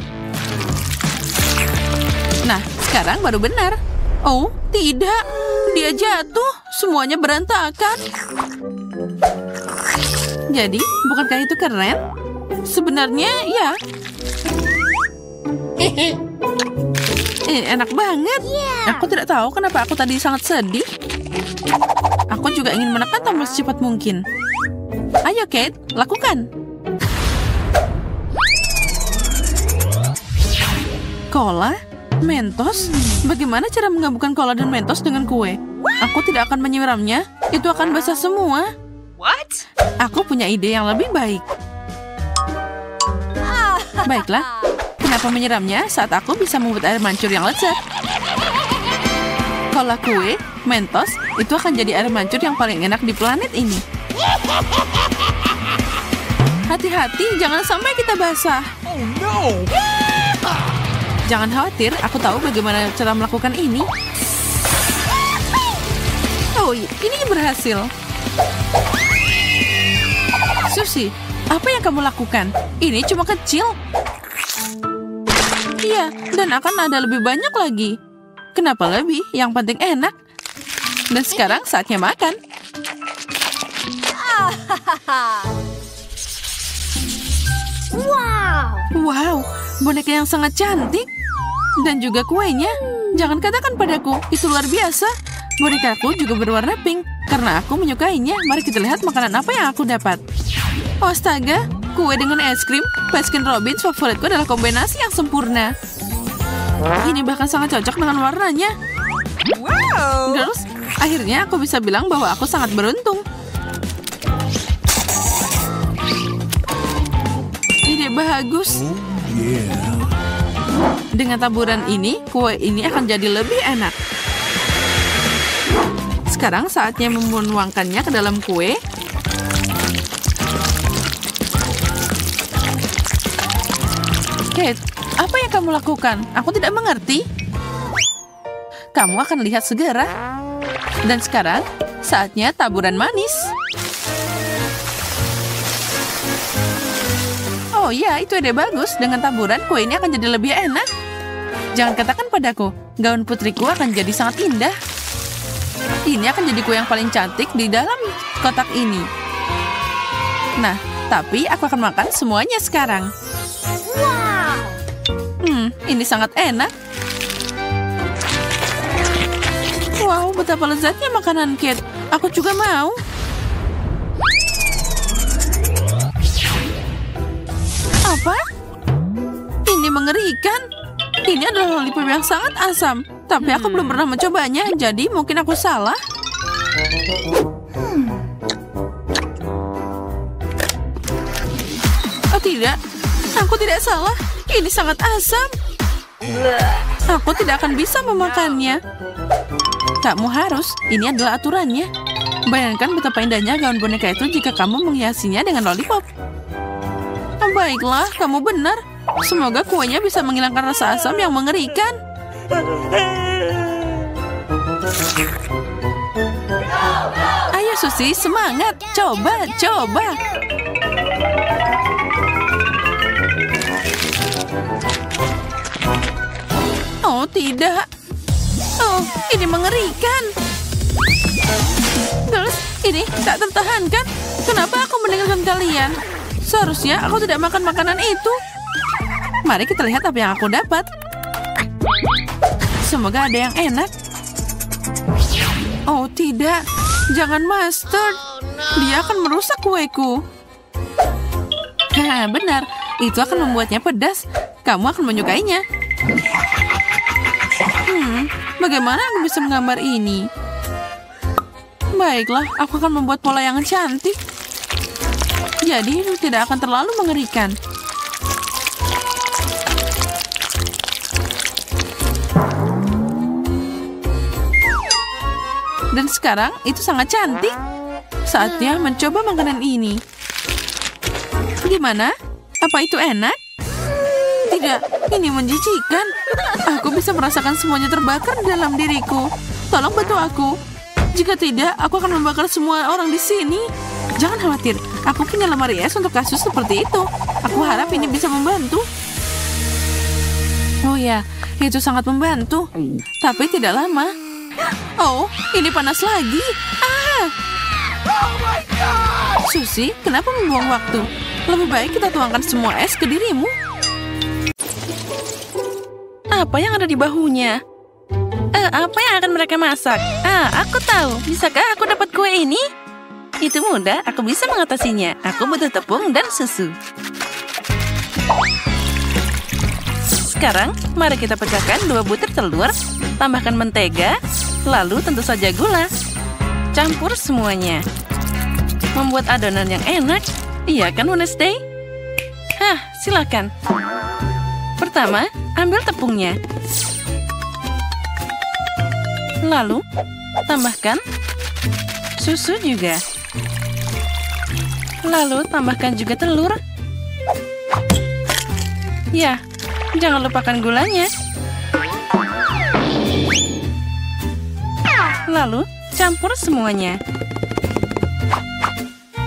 Nah, sekarang baru benar. Oh, tidak. Dia jatuh. Semuanya berantakan. Jadi, bukankah itu keren? Sebenarnya, ya. Enak banget. Aku tidak tahu kenapa aku tadi sangat sedih. Aku juga ingin menekan tombol secepat mungkin. Ayo, Kate, lakukan. Cola? Mentos? Bagaimana cara menggabungkan cola dan mentos dengan kue? Aku tidak akan menyiramnya. Itu akan basah semua. What? Aku punya ide yang lebih baik. Baiklah. Kenapa menyiramnya saat aku bisa membuat air mancur yang lezat? Cola kue, mentos, itu akan jadi air mancur yang paling enak di planet ini. Hati-hati, jangan sampai kita basah. Oh no! Jangan khawatir, aku tahu bagaimana cara melakukan ini. Oh, ini berhasil. Sushi, apa yang kamu lakukan? Ini cuma kecil. Iya, dan akan ada lebih banyak lagi. Kenapa lebih? Yang penting enak. Dan sekarang saatnya makan. Wow. Wow, boneka yang sangat cantik. Dan juga kuenya. Jangan katakan padaku, itu luar biasa. Bonekaku juga berwarna pink. Karena aku menyukainya, mari kita lihat makanan apa yang aku dapat. Oh, astaga, kue dengan es krim. Baskin Robbins favoritku adalah kombinasi yang sempurna. Ini bahkan sangat cocok dengan warnanya. Wow. Girls, akhirnya aku bisa bilang bahwa aku sangat beruntung. Ide bagus. Dengan taburan ini, kue ini akan jadi lebih enak. Sekarang saatnya menuangkannya ke dalam kue. Kate, apa yang kamu lakukan? Aku tidak mengerti. Kamu akan lihat segera. Dan sekarang, saatnya taburan manis. Oh ya, itu ide bagus. Dengan taburan, kue ini akan jadi lebih enak. Jangan katakan padaku, gaun putriku akan jadi sangat indah. Ini akan jadi kue yang paling cantik di dalam kotak ini. Nah, tapi aku akan makan semuanya sekarang. Ini sangat enak. Wow, betapa lezatnya makanan Kate. Aku juga mau. Apa? Ini mengerikan. Ini adalah lollipop yang sangat asam. Tapi aku belum pernah mencobanya, jadi mungkin aku salah. Oh tidak, aku tidak salah. Ini sangat asam. Aku tidak akan bisa memakannya. Kamu harus, ini adalah aturannya. Bayangkan betapa indahnya gaun boneka itu jika kamu menghiasinya dengan lollipop. Oh, baiklah, kamu benar. Semoga kuenya bisa menghilangkan rasa asam yang mengerikan. Ayo Susi, semangat. Coba. Oh, tidak. Oh, ini mengerikan. Terus, ini tak tertahankan. Kenapa aku meninggalkan kalian? Seharusnya aku tidak makan makanan itu. Mari kita lihat apa yang aku dapat. Semoga ada yang enak. Oh, tidak. Jangan mustard. Dia akan merusak kueku. Benar. Itu akan membuatnya pedas. Kamu akan menyukainya. Bagaimana aku bisa menggambar ini? Baiklah, aku akan membuat pola yang cantik. Jadi, itu tidak akan terlalu mengerikan. Dan sekarang, itu sangat cantik. Saatnya mencoba makanan ini. Gimana? Apa itu enak? Tidak, ini menjijikan. Aku bisa merasakan semuanya terbakar di dalam diriku. Tolong bantu aku. Jika tidak, aku akan membakar semua orang di sini. Jangan khawatir, aku punya lemari es untuk kasus seperti itu. Aku harap ini bisa membantu. Oh ya, itu sangat membantu. Tapi tidak lama. Oh, ini panas lagi. Susi, kenapa membuang waktu? Lebih baik kita tuangkan semua es ke dirimu. Apa yang ada di bahunya? Apa yang akan mereka masak? Aku tahu. Bisakah aku dapat kue ini? Itu mudah, aku bisa mengatasinya. Aku butuh tepung dan susu. Sekarang, mari kita pecahkan 2 butir telur, tambahkan mentega, lalu tentu saja gula. Campur semuanya. Membuat adonan yang enak. Iya kan, Wednesday? Silakan. Pertama, ambil tepungnya. Lalu, tambahkan susu juga. Lalu, tambahkan juga telur. Ya, jangan lupakan gulanya. Lalu, campur semuanya.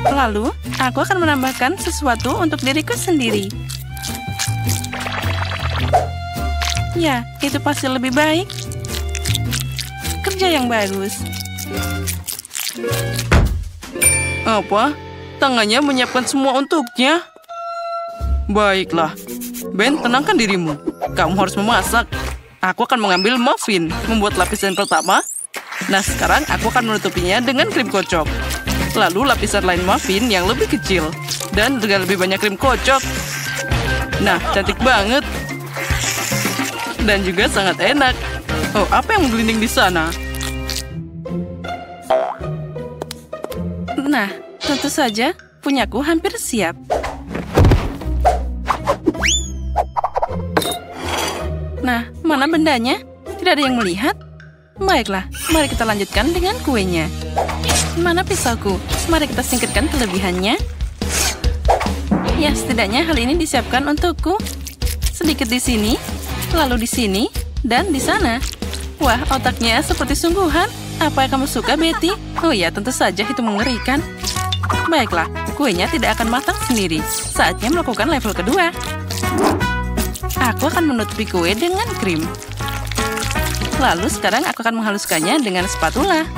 Lalu, aku akan menambahkan sesuatu untuk diriku sendiri. Ya, itu pasti lebih baik. Kerja yang bagus. Apa? tangannya menyiapkan semua untuknya. Baiklah. Ben, tenangkan dirimu. Kamu harus memasak. Aku akan mengambil muffin, membuat lapisan pertama. Nah, sekarang aku akan menutupinya dengan krim kocok. Lalu lapisan lain muffin yang lebih kecil. Dan dengan lebih banyak krim kocok. Nah, cantik banget. Dan juga sangat enak. Oh, apa yang menggelinding di sana? Nah, tentu saja punyaku hampir siap. Nah, mana bendanya? Tidak ada yang melihat? Baiklah, mari kita lanjutkan dengan kuenya. Mana pisauku? Mari kita singkirkan kelebihannya. Ya, setidaknya hal ini disiapkan untukku. Sedikit di sini, lalu di sini, dan di sana. Wah, otaknya seperti sungguhan. Apa yang kamu suka, Betty? Oh ya, tentu saja itu mengerikan. Baiklah, kuenya tidak akan matang sendiri. Saatnya melakukan level kedua. Aku akan menutupi kue dengan krim. Lalu sekarang aku akan menghaluskannya dengan spatula.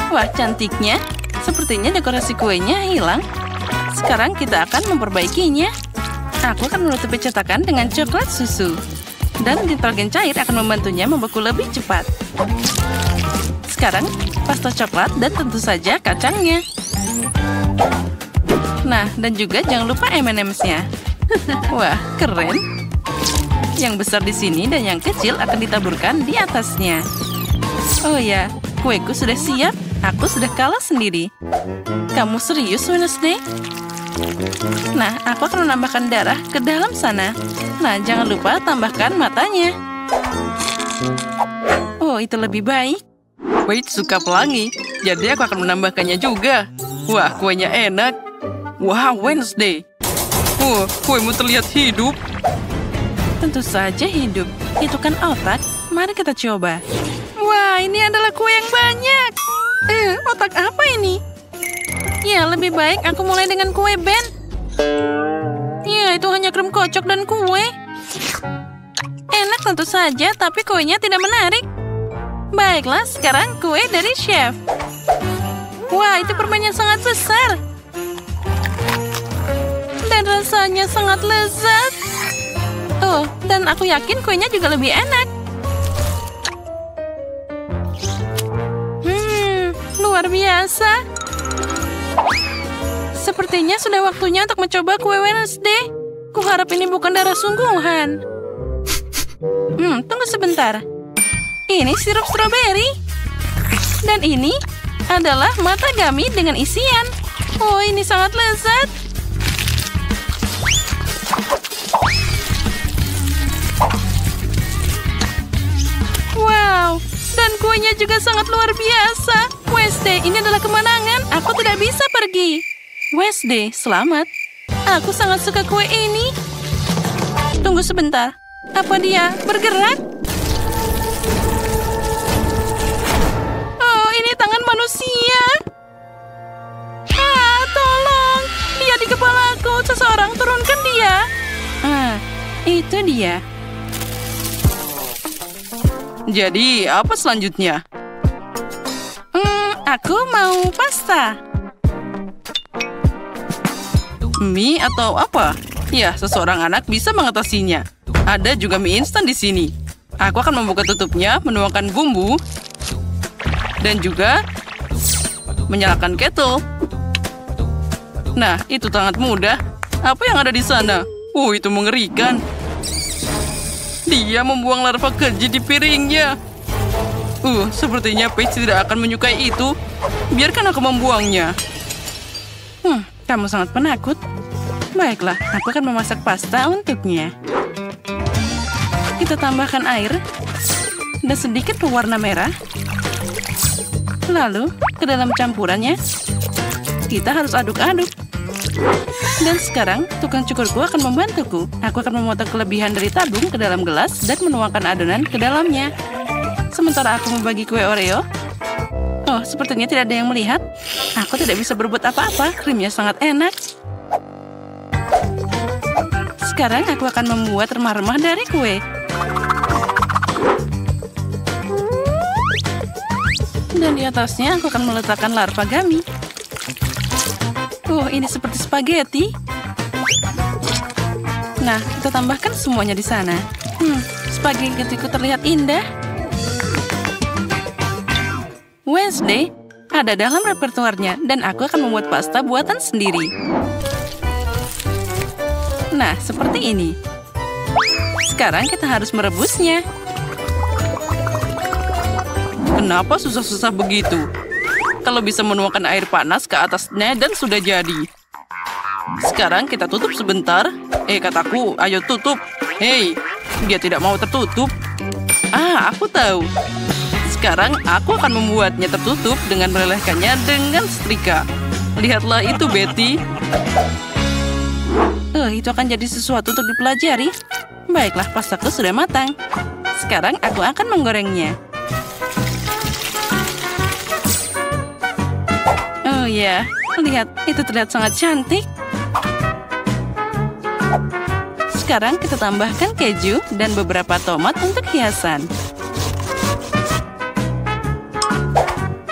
Wah, cantiknya. Sepertinya dekorasi kuenya hilang. Sekarang kita akan memperbaikinya. Aku akan menutupi cetakan dengan coklat susu. Dan nitrogen cair akan membantunya membeku lebih cepat. Sekarang, pasta coklat dan tentu saja kacangnya. Nah, dan juga jangan lupa M&M's-nya. Wah, keren. Yang besar di sini dan yang kecil akan ditaburkan di atasnya. Oh ya, kueku sudah siap. Aku sudah kalah sendiri. Kamu serius, Wednesday? Nah, aku akan menambahkan darah ke dalam sana. Nah, jangan lupa tambahkan matanya. Oh, itu lebih baik. Wait, suka pelangi. Jadi aku akan menambahkannya juga. Wah, kuenya enak. Wah, Wednesday. Kuemu terlihat hidup. Tentu saja hidup. Itu kan otak. Mari kita coba. Wah, ini adalah kue yang banyak. Otak apa ini? Ya, lebih baik aku mulai dengan kue Ben. Ya, itu hanya krim kocok dan kue. Enak tentu saja, tapi kuenya tidak menarik. Baiklah, sekarang kue dari chef. Wah, itu permennya sangat besar. Dan rasanya sangat lezat. Oh, dan aku yakin kuenya juga lebih enak. Luar biasa. Sepertinya sudah waktunya untuk mencoba kue Wednesday. Kuharap ini bukan darah sungguhan. Tunggu sebentar. Ini sirup stroberi. Dan ini adalah mata gummy dengan isian. Oh, ini sangat lezat. Wow, dan kuenya juga sangat luar biasa. Wednesday, ini adalah kemenangan. Aku tidak bisa pergi. Wednesday, selamat. Aku sangat suka kue ini. Tunggu sebentar. Apa dia bergerak? Oh, ini tangan manusia. Tolong. Dia di kepalaku. Seseorang turunkan dia. Itu dia. Jadi, apa selanjutnya? Aku mau pasta. Mie atau apa? Ya, seseorang anak bisa mengatasinya. Ada juga mie instan di sini. Aku akan membuka tutupnya, menuangkan bumbu, dan juga menyalakan kettle. Nah, itu sangat mudah. Apa yang ada di sana? Itu mengerikan. Dia membuang larva keji di piringnya. Sepertinya Paige tidak akan menyukai itu. Biarkan aku membuangnya. Kamu sangat penakut. Baiklah, aku akan memasak pasta untuknya. Kita tambahkan air dan sedikit pewarna merah. Lalu, ke dalam campurannya, kita harus aduk-aduk. Dan sekarang, tukang cukurku akan membantuku. Aku akan memotong kelebihan dari tabung ke dalam gelas dan menuangkan adonan ke dalamnya. Sementara aku membagi kue Oreo. Oh, sepertinya tidak ada yang melihat. Aku tidak bisa berbuat apa-apa. Krimnya sangat enak. Sekarang aku akan membuat remah-remah dari kue. Dan di atasnya aku akan meletakkan larva gummy. Ini seperti spaghetti. Nah, kita tambahkan semuanya di sana. Spaghettiku terlihat indah. Wednesday ada dalam repertuarnya dan aku akan membuat pasta buatan sendiri. Nah, seperti ini. Sekarang kita harus merebusnya. Kenapa susah-susah begitu? Kalau bisa menuangkan air panas ke atasnya dan sudah jadi. Sekarang kita tutup sebentar. Kataku, ayo tutup. Hei, dia tidak mau tertutup. Aku tahu. Sekarang aku akan membuatnya tertutup dengan melelehkannya dengan setrika. Lihatlah itu, Betty. Itu akan jadi sesuatu untuk dipelajari. Baiklah, pastaku sudah matang. Sekarang aku akan menggorengnya. Oh ya, lihat, itu terlihat sangat cantik. Sekarang kita tambahkan keju dan beberapa tomat untuk hiasan.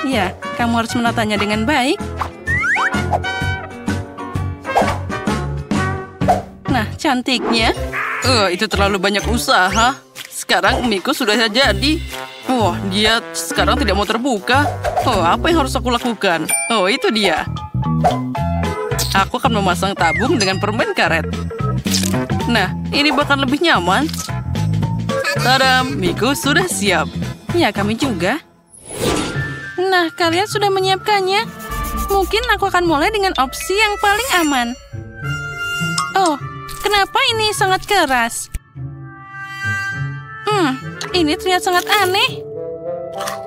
Ya, kamu harus menatanya dengan baik. Nah, cantiknya. Itu terlalu banyak usaha. Sekarang miku sudah jadi. Dia sekarang tidak mau terbuka. Apa yang harus aku lakukan? Itu dia. Aku akan memasang tabung dengan permen karet. Nah, ini bakal lebih nyaman. Tadam, miku sudah siap. Ya, kami juga. Nah, kalian sudah menyiapkannya. Mungkin aku akan mulai dengan opsi yang paling aman. Kenapa ini sangat keras? Ini terlihat sangat aneh.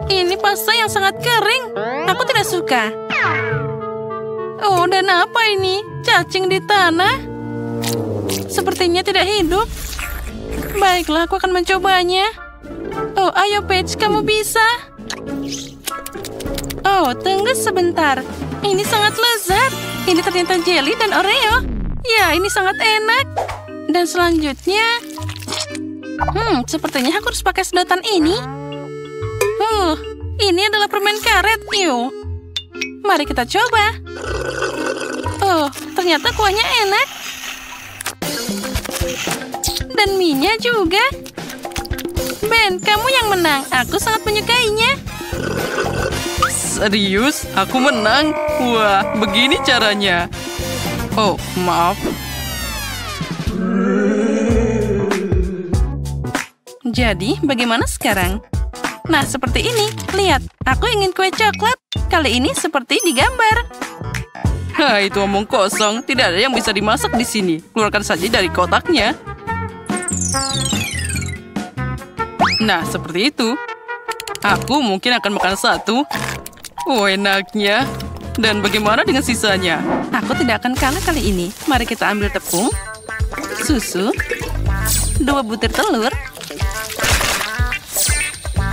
Ini pasta yang sangat kering. Aku tidak suka. Dan apa ini? Cacing di tanah? Sepertinya tidak hidup. Baiklah, aku akan mencobanya. Ayo Paige, kamu bisa. Tunggu sebentar. Ini sangat lezat. Ini ternyata jelly dan Oreo. Ya, ini sangat enak. Dan selanjutnya... sepertinya aku harus pakai sedotan ini. Ini adalah permen karet. Mari kita coba. Ternyata kuahnya enak. Dan mie-nya juga. Ben, kamu yang menang. Aku sangat menyukainya. Serius? Aku menang? Wah, begini caranya. Maaf. Jadi, bagaimana sekarang? Nah, seperti ini. Lihat, aku ingin kue coklat. Kali ini seperti di gambar. Itu omong kosong. Tidak ada yang bisa dimasak di sini. Keluarkan saja dari kotaknya. Nah, seperti itu. Aku mungkin akan makan satu. Enaknya. Dan bagaimana dengan sisanya? Aku tidak akan kalah kali ini. Mari kita ambil tepung, susu, 2 butir telur,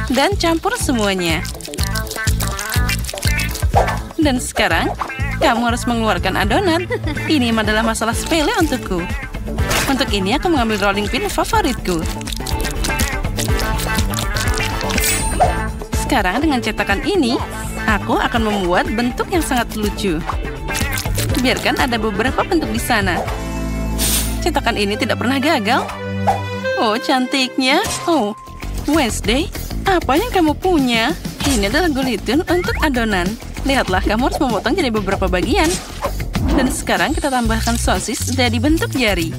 dan campur semuanya. Dan sekarang, kamu harus mengeluarkan adonan. Ini adalah masalah sepele untukku. Untuk ini, aku mengambil rolling pin favoritku. Sekarang dengan cetakan ini, aku akan membuat bentuk yang sangat lucu. Biarkan ada beberapa bentuk di sana. Cetakan ini tidak pernah gagal. Cantiknya. Wednesday, apa yang kamu punya? Ini adalah gulitun untuk adonan. Lihatlah, kamu harus memotong jadi beberapa bagian. Dan sekarang kita tambahkan sosis jadi bentuk jari.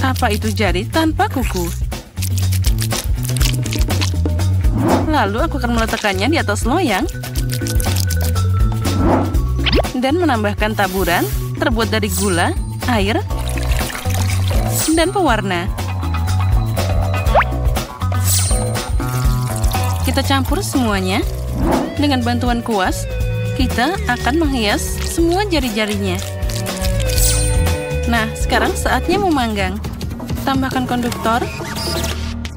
Apa itu jari tanpa kuku? Lalu aku akan meletakkannya di atas loyang. Dan menambahkan taburan terbuat dari gula, air, dan pewarna. Kita campur semuanya. Dengan bantuan kuas, kita akan menghias semua jari-jarinya. Nah, sekarang saatnya memanggang. Tambahkan konduktor.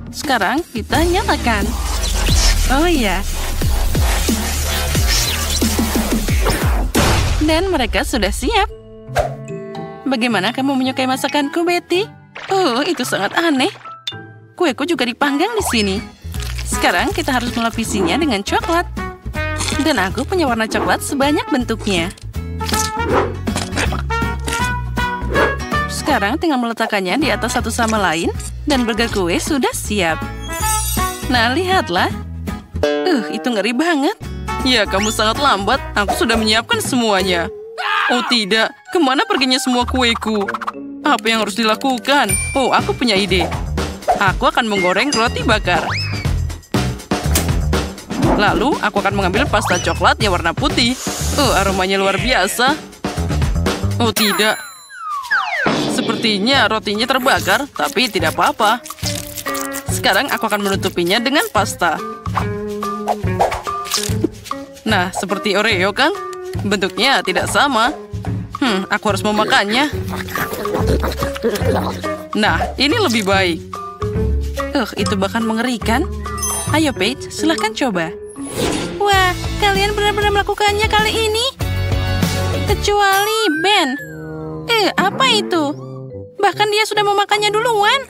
Sekarang kita nyalakan. Iya. Dan mereka sudah siap. Bagaimana kamu menyukai masakanku, Betty? Itu sangat aneh. Kueku juga dipanggang di sini. Sekarang kita harus melapisinya dengan coklat. Dan aku punya warna coklat sebanyak bentuknya. Sekarang tinggal meletakkannya di atas satu sama lain dan burger kue sudah siap. Nah, lihatlah. Itu ngeri banget. Ya, kamu sangat lambat. Aku sudah menyiapkan semuanya. Oh tidak, kemana perginya semua kueku? Apa yang harus dilakukan? Oh, aku punya ide. Aku akan menggoreng roti bakar. Lalu, aku akan mengambil pasta coklat yang warna putih. Aromanya luar biasa. Oh tidak. Sepertinya rotinya terbakar, tapi tidak apa-apa. Sekarang aku akan menutupinya dengan pasta. Nah, seperti Oreo kan? Bentuknya tidak sama. Aku harus memakannya. Nah, ini lebih baik. Itu bahkan mengerikan. Ayo, Paige, silahkan coba. Wah, kalian benar-benar melakukannya kali ini? Kecuali Ben. Apa itu? Bahkan dia sudah memakannya duluan.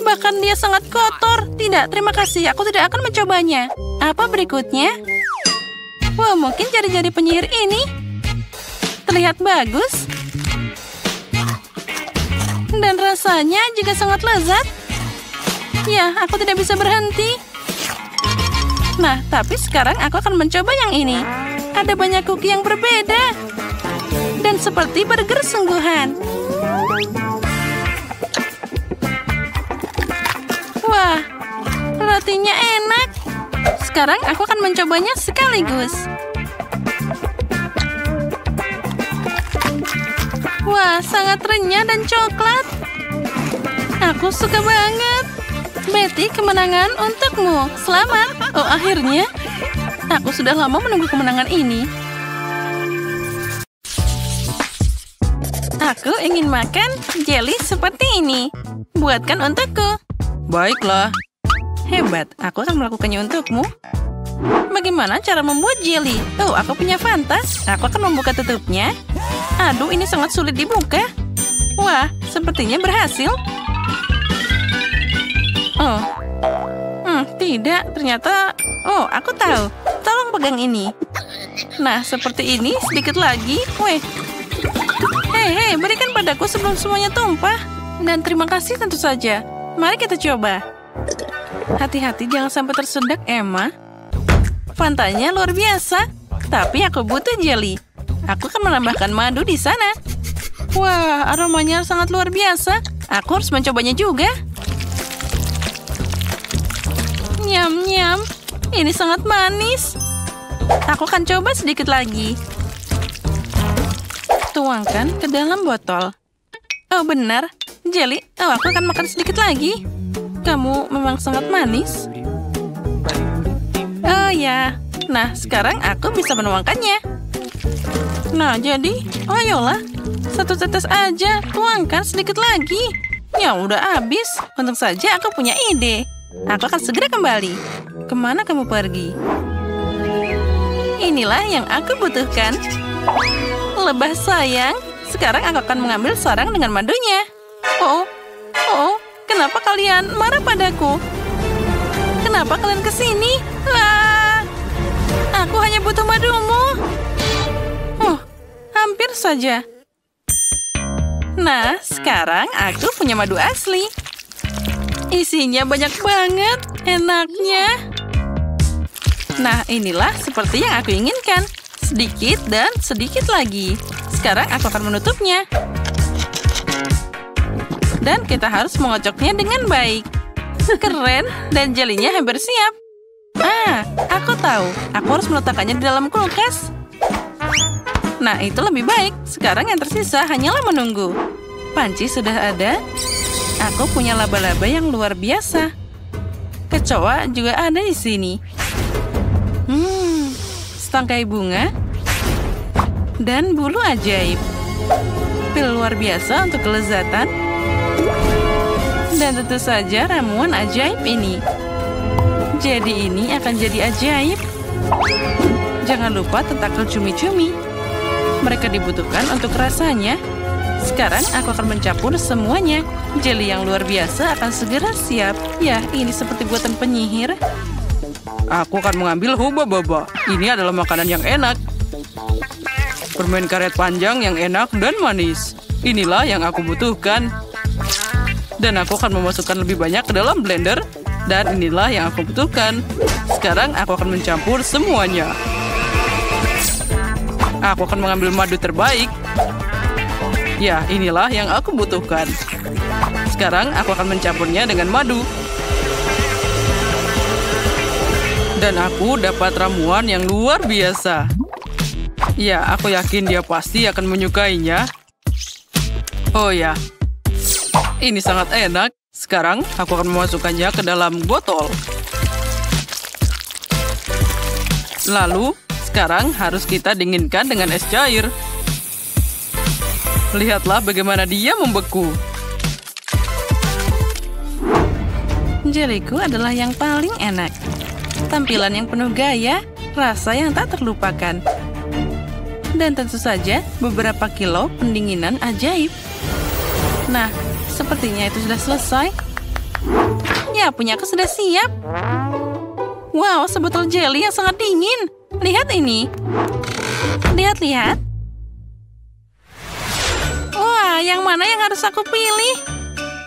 Bahkan dia sangat kotor. Tidak, terima kasih. Aku tidak akan mencobanya. Apa berikutnya? Wah, mungkin jari-jari penyihir ini terlihat bagus. Dan rasanya juga sangat lezat. Ya, aku tidak bisa berhenti. Nah, tapi sekarang aku akan mencoba yang ini. Ada banyak cookie yang berbeda. Dan seperti burger sungguhan. Wah, rotinya enak. Sekarang aku akan mencobanya sekaligus. Wah, sangat renyah dan coklat. Aku suka banget. Betty, kemenangan untukmu. Selamat. Oh, akhirnya. Aku sudah lama menunggu kemenangan ini. Aku ingin makan jelly seperti ini. Buatkan untukku. Baiklah. Hebat, aku akan melakukannya untukmu. Bagaimana cara membuat jelly? Oh, aku punya fantas. Aku akan membuka tutupnya. Aduh, ini sangat sulit dibuka. Wah, sepertinya berhasil. Oh, tidak. Ternyata, aku tahu. Tolong pegang ini. Nah, seperti ini. Sedikit lagi. Hei, berikan padaku sebelum semuanya tumpah. Dan terima kasih tentu saja. Mari kita coba. Hati-hati jangan sampai tersedak, Emma. Fantanya luar biasa. Tapi aku butuh jelly. Aku akan menambahkan madu di sana. Wah, aromanya sangat luar biasa. Aku harus mencobanya juga. Nyam-nyam. Ini sangat manis. Aku akan coba sedikit lagi. Tuangkan ke dalam botol. Oh, benar. Jelly. Oh, aku akan makan sedikit lagi. Kamu memang sangat manis. Oh ya. Nah, sekarang aku bisa menuangkannya. Nah, jadi, ayolah. Satu tetes aja. Tuangkan sedikit lagi. Ya, udah habis. Untung saja aku punya ide. Aku akan segera kembali. Kemana kamu pergi? Inilah yang aku butuhkan. Lebah sayang. Sekarang aku akan mengambil sarang dengan madunya. Oh, kenapa kalian marah padaku? Kenapa kalian kesini? Aku hanya butuh madumu. Hampir saja. Nah, sekarang aku punya madu asli. Isinya banyak banget. Enaknya. Nah, inilah seperti yang aku inginkan. Sedikit dan sedikit lagi. Sekarang aku akan menutupnya. Dan kita harus mengocoknya dengan baik. Keren, dan jelinya hampir siap. Aku tahu. Aku harus meletakkannya di dalam kulkas. Nah, itu lebih baik. Sekarang yang tersisa hanyalah menunggu. Panci sudah ada. Aku punya laba-laba yang luar biasa. Kecoa juga ada di sini. Setangkai bunga. Dan bulu ajaib. Pil luar biasa untuk kelezatan. Dan tentu saja ramuan ajaib ini. Jadi ini akan jadi ajaib. Jangan lupa tentakel cumi-cumi. Mereka dibutuhkan untuk rasanya. Sekarang aku akan mencampur semuanya. Jelly yang luar biasa akan segera siap. Ya, ini seperti buatan penyihir. Aku akan mengambil hubba-bubba. Ini adalah makanan yang enak. Permen karet panjang yang enak dan manis. inilah yang aku butuhkan. Dan aku akan memasukkan lebih banyak ke dalam blender. Dan inilah yang aku butuhkan. Sekarang aku akan mencampur semuanya. Aku akan mengambil madu terbaik. Ya, inilah yang aku butuhkan. Sekarang aku akan mencampurnya dengan madu. Dan aku dapat ramuan yang luar biasa. Ya, aku yakin dia pasti akan menyukainya. Oh ya, ini sangat enak. Sekarang aku akan memasukkannya ke dalam botol. Lalu, sekarang harus kita dinginkan dengan es cair. Lihatlah bagaimana dia membeku. Jeliku adalah yang paling enak. Tampilan yang penuh gaya, rasa yang tak terlupakan. Dan tentu saja beberapa kilo pendinginan ajaib. Nah, sepertinya itu sudah selesai. Ya, punyaku sudah siap. Wow, sebotol jelly yang sangat dingin. Lihat ini. Lihat-lihat. Wah, yang mana yang harus aku pilih?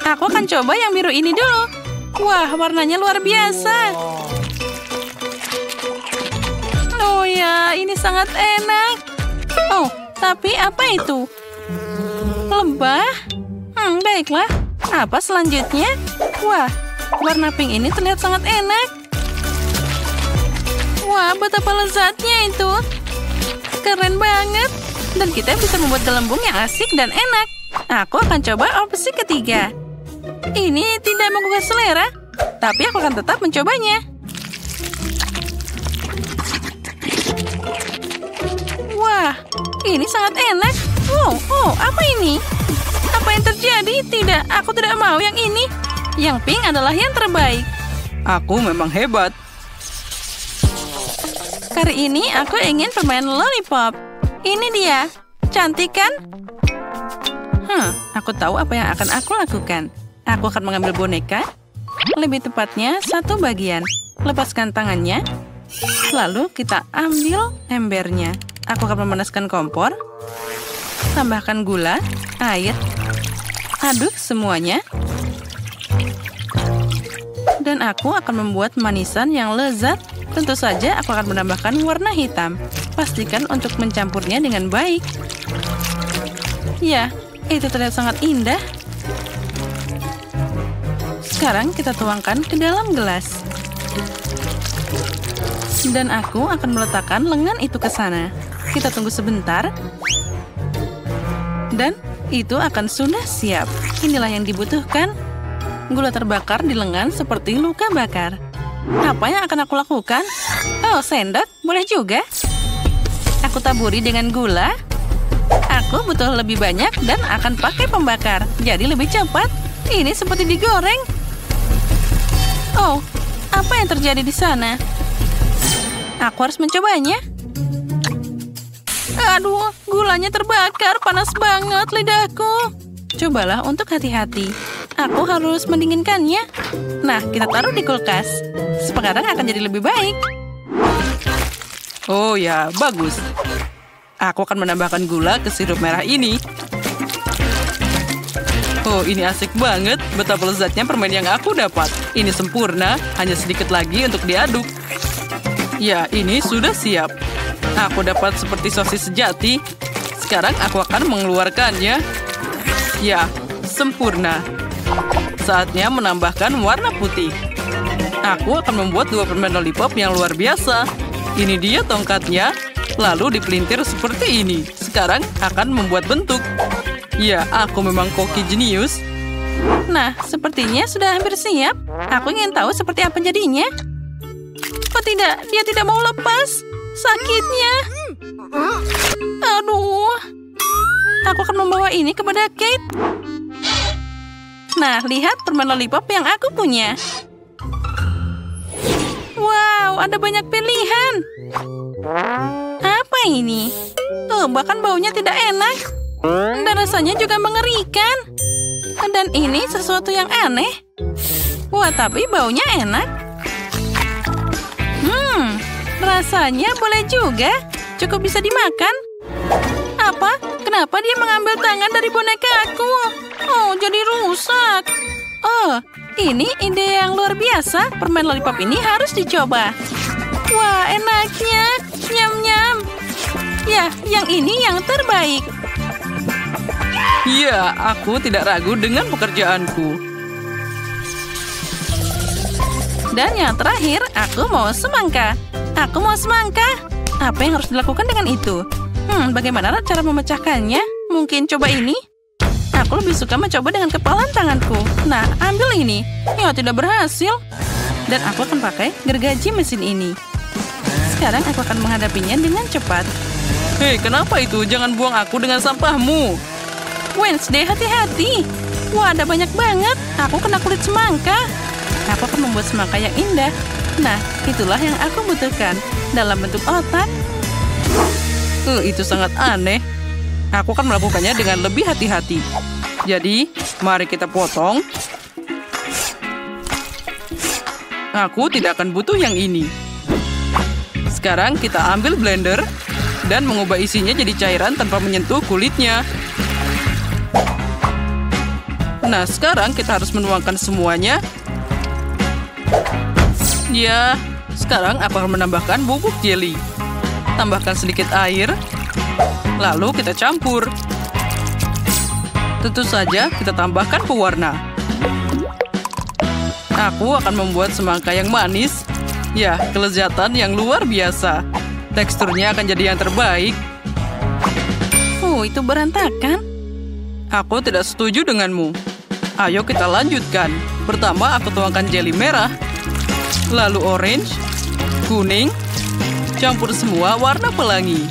Aku akan coba yang biru ini dulu. Wah, warnanya luar biasa. Oh ya, ini sangat enak. Oh, tapi apa itu? Lebah? Baiklah. Apa selanjutnya? Wah, warna pink ini terlihat sangat enak. Wah, betapa lezatnya itu. Keren banget. Dan kita bisa membuat gelembung yang asik dan enak. Aku akan coba opsi ketiga. Ini tidak menggugah selera, tapi aku akan tetap mencobanya. Wah, ini sangat enak. Oh, apa ini? Apa yang terjadi? Tidak, aku tidak mau yang ini. Yang pink adalah yang terbaik. Aku memang hebat. Kali ini aku ingin permen lollipop. Ini dia. Cantik kan? Aku tahu apa yang akan aku lakukan. Aku akan mengambil boneka. Lebih tepatnya satu bagian. Lepaskan tangannya. Lalu kita ambil embernya. Aku akan memanaskan kompor. Tambahkan gula, air. Aduk semuanya. Dan aku akan membuat manisan yang lezat. Tentu saja aku akan menambahkan warna hitam. Pastikan untuk mencampurnya dengan baik. Ya, itu terlihat sangat indah. Sekarang kita tuangkan ke dalam gelas. Dan aku akan meletakkan lengan itu ke sana. Kita tunggu sebentar. Dan itu akan sudah siap. Inilah yang dibutuhkan. Gula terbakar di lengan seperti luka bakar. Apa yang akan aku lakukan? Oh, sendok. Boleh juga. Aku taburi dengan gula. Aku butuh lebih banyak dan akan pakai pembakar. Jadi lebih cepat. Ini seperti digoreng. Oh, apa yang terjadi di sana? Aku harus mencobanya. Aduh, gulanya terbakar. Panas banget lidahku. Cobalah untuk hati-hati. Aku harus mendinginkannya. Nah, kita taruh di kulkas. Sekarang akan jadi lebih baik. Oh ya, bagus. Aku akan menambahkan gula ke sirup merah ini. Oh, ini asik banget. Betapa lezatnya permen yang aku dapat. Ini sempurna, hanya sedikit lagi untuk diaduk. Ya, ini sudah siap. Aku dapat seperti sosis sejati. Sekarang aku akan mengeluarkannya. Ya, sempurna. Saatnya menambahkan warna putih. Aku akan membuat 2 permen lollipop yang luar biasa. Ini dia tongkatnya. Lalu dipelintir seperti ini. Sekarang akan membuat bentuk. Ya, aku memang koki jenius. Nah, sepertinya sudah hampir siap. Aku ingin tahu seperti apa jadinya. Oh tidak, dia tidak mau lepas. Sakitnya. Aduh. Aku akan membawa ini kepada Kate. Nah, lihat permen lollipop yang aku punya. Wow, ada banyak pilihan. Apa ini? Oh, bahkan baunya tidak enak. Dan rasanya juga mengerikan. Dan ini sesuatu yang aneh. Wah, tapi baunya enak. Rasanya boleh juga. Cukup bisa dimakan. Apa? Kenapa dia mengambil tangan dari bonekaku? Oh, jadi rusak. Oh, ini ide yang luar biasa. Permen lollipop ini harus dicoba. Wah, enaknya. Nyam-nyam. Ya, yang ini yang terbaik. Ya, aku tidak ragu dengan pekerjaanku. Dan yang terakhir, aku mau semangka. Aku mau semangka. Apa yang harus dilakukan dengan itu? Bagaimana cara memecahkannya? Mungkin coba ini? Aku lebih suka mencoba dengan kepalan tanganku. Nah, ambil ini. Ya, tidak berhasil. Dan aku akan pakai gergaji mesin ini. Sekarang aku akan menghadapinya dengan cepat. Hei, kenapa itu? Jangan buang aku dengan sampahmu. Wednesday, hati-hati. Wah, ada banyak banget. Aku kena kulit semangka. Aku akan membuat semangka yang indah. Nah, itulah yang aku butuhkan. Dalam bentuk otak. Itu sangat aneh. Aku akan melakukannya dengan lebih hati-hati. Jadi, mari kita potong. Aku tidak akan butuh yang ini. Sekarang kita ambil blender dan mengubah isinya jadi cairan tanpa menyentuh kulitnya. Nah, sekarang kita harus menuangkan semuanya. Ya, sekarang aku akan menambahkan bubuk jelly. Tambahkan sedikit air. Lalu kita campur. Tentu saja kita tambahkan pewarna. Aku akan membuat semangka yang manis. Ya, kelezatan yang luar biasa. Teksturnya akan jadi yang terbaik. Itu berantakan. Aku tidak setuju denganmu. Ayo kita lanjutkan. Pertama aku tuangkan jelly merah. Lalu orange, kuning. Campur semua warna pelangi.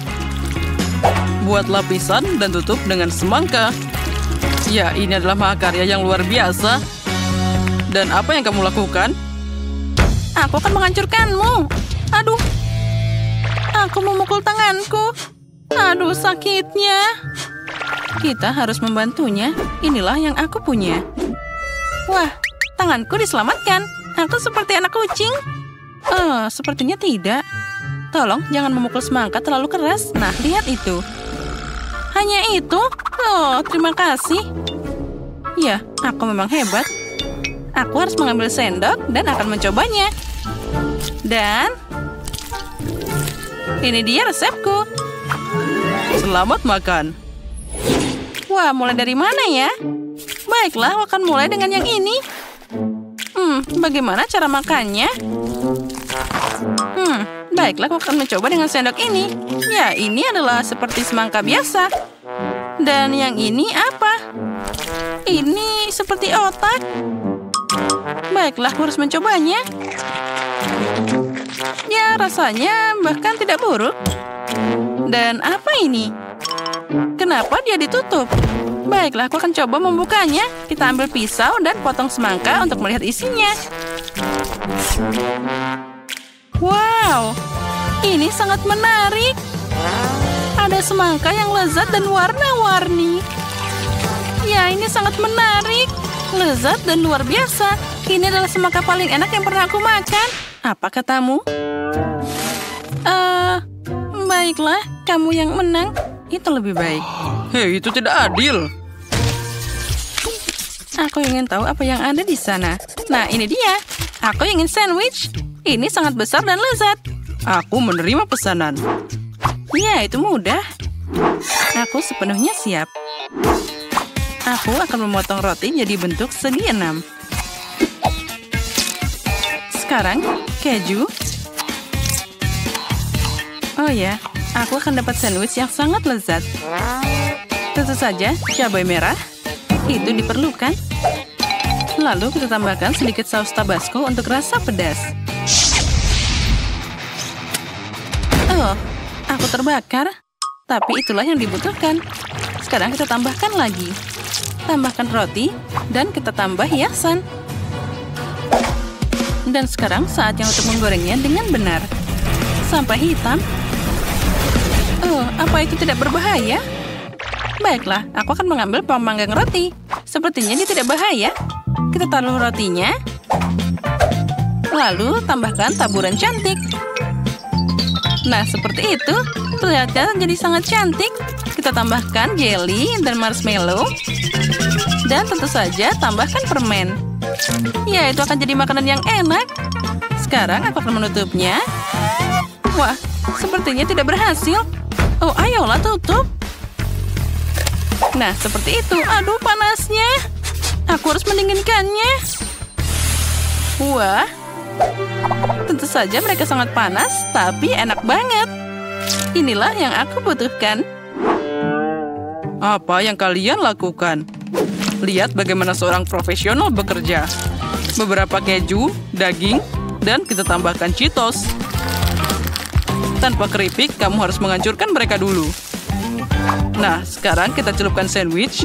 Buat lapisan dan tutup dengan semangka. Ya, ini adalah mahakarya yang luar biasa. Dan apa yang kamu lakukan? Aku akan menghancurkanmu. Aduh. Aku memukul tanganku. Aduh, sakitnya. Kita harus membantunya. Inilah yang aku punya. Wah, tanganku diselamatkan. Aku seperti anak kucing. Sepertinya tidak. Tolong jangan memukul semangka terlalu keras. Nah, lihat itu. Hanya itu? Oh, terima kasih. Ya, aku memang hebat. Aku harus mengambil sendok dan akan mencobanya. Dan ini dia resepku. Selamat makan. Wah, mulai dari mana ya? Baiklah, aku akan mulai dengan yang ini. Bagaimana cara makannya? Baiklah, aku akan mencoba dengan sendok ini. Ya, ini adalah seperti semangka biasa. Dan yang ini apa? Ini seperti otak. Baiklah, aku harus mencobanya. Ya, rasanya bahkan tidak buruk. Dan apa ini? Kenapa dia ditutup? Baiklah, aku akan coba membukanya. Kita ambil pisau dan potong semangka untuk melihat isinya. Wow, ini sangat menarik. Ada semangka yang lezat dan warna-warni. Ya, ini sangat menarik. Lezat dan luar biasa. Ini adalah semangka paling enak yang pernah aku makan. Apa katamu? Baiklah, kamu yang menang. Itu lebih baik. Hei, itu tidak adil. Aku ingin tahu apa yang ada di sana. Nah, ini dia. Aku ingin sandwich. Ini sangat besar dan lezat. Aku menerima pesanan. Ya, itu mudah. Aku sepenuhnya siap. Aku akan memotong roti jadi bentuk segi 6. Sekarang, keju. Oh ya, aku akan dapat sandwich yang sangat lezat. Tentu saja, cabai merah. Itu diperlukan. Lalu kita tambahkan sedikit saus tabasco untuk rasa pedas. Oh, aku terbakar. Tapi itulah yang dibutuhkan. Sekarang kita tambahkan lagi. Tambahkan roti dan kita tambah hiasan. Dan sekarang saatnya untuk menggorengnya dengan benar. Sampai hitam. Apa itu tidak berbahaya? Baiklah, aku akan mengambil pemanggang roti. Sepertinya dia tidak bahaya. Kita taruh rotinya. Lalu tambahkan taburan cantik. Nah, seperti itu. Terlihat jadi sangat cantik. kita tambahkan jelly dan marshmallow. Dan tentu saja tambahkan permen. Ya, itu akan jadi makanan yang enak. Sekarang aku akan menutupnya. Wah, sepertinya tidak berhasil. Oh, ayolah tutup. Nah, seperti itu. Aduh, panasnya. Aku harus mendinginkannya. Wah, tentu saja mereka sangat panas, tapi enak banget. Inilah yang aku butuhkan. Apa yang kalian lakukan? Lihat bagaimana seorang profesional bekerja. Beberapa keju, daging, dan kita tambahkan Cheetos. Tanpa keripik, kamu harus menghancurkan mereka dulu. Nah, sekarang kita celupkan sandwich.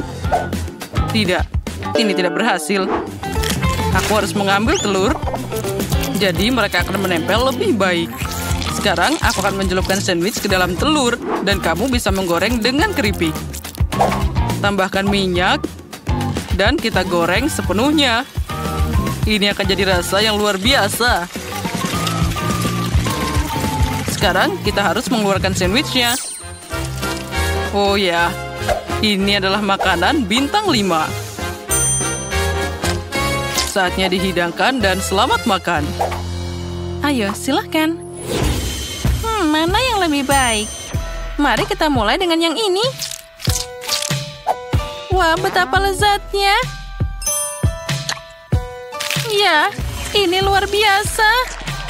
Tidak, ini tidak berhasil. Aku harus mengambil telur. Jadi mereka akan menempel lebih baik. Sekarang aku akan mencelupkan sandwich ke dalam telur. Dan kamu bisa menggoreng dengan keripik. Tambahkan minyak. Dan kita goreng sepenuhnya. Ini akan jadi rasa yang luar biasa. Sekarang kita harus mengeluarkan sandwichnya. Oh ya, ini adalah makanan bintang 5. Saatnya dihidangkan dan selamat makan. Ayo, silahkan. Mana yang lebih baik? Mari kita mulai dengan yang ini. Wah, betapa lezatnya. Ya, ini luar biasa.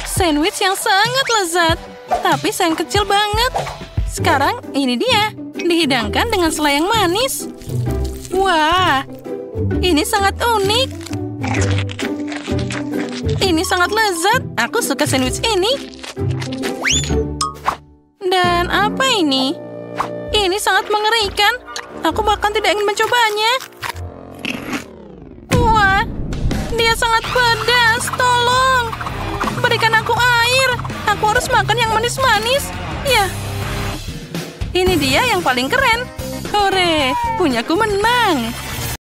Sandwich yang sangat lezat. Tapi sayang kecil banget. Sekarang ini dia. Dihidangkan dengan selai yang manis. Wah, ini sangat unik. Ini sangat lezat. Aku suka sandwich ini. Dan apa ini? Ini sangat mengerikan. Aku bahkan tidak ingin mencobanya. Wah, dia sangat pedas. Tolong, berikan aku air. Aku harus makan yang manis-manis. Ya, ini dia yang paling keren. Hore, punyaku menang.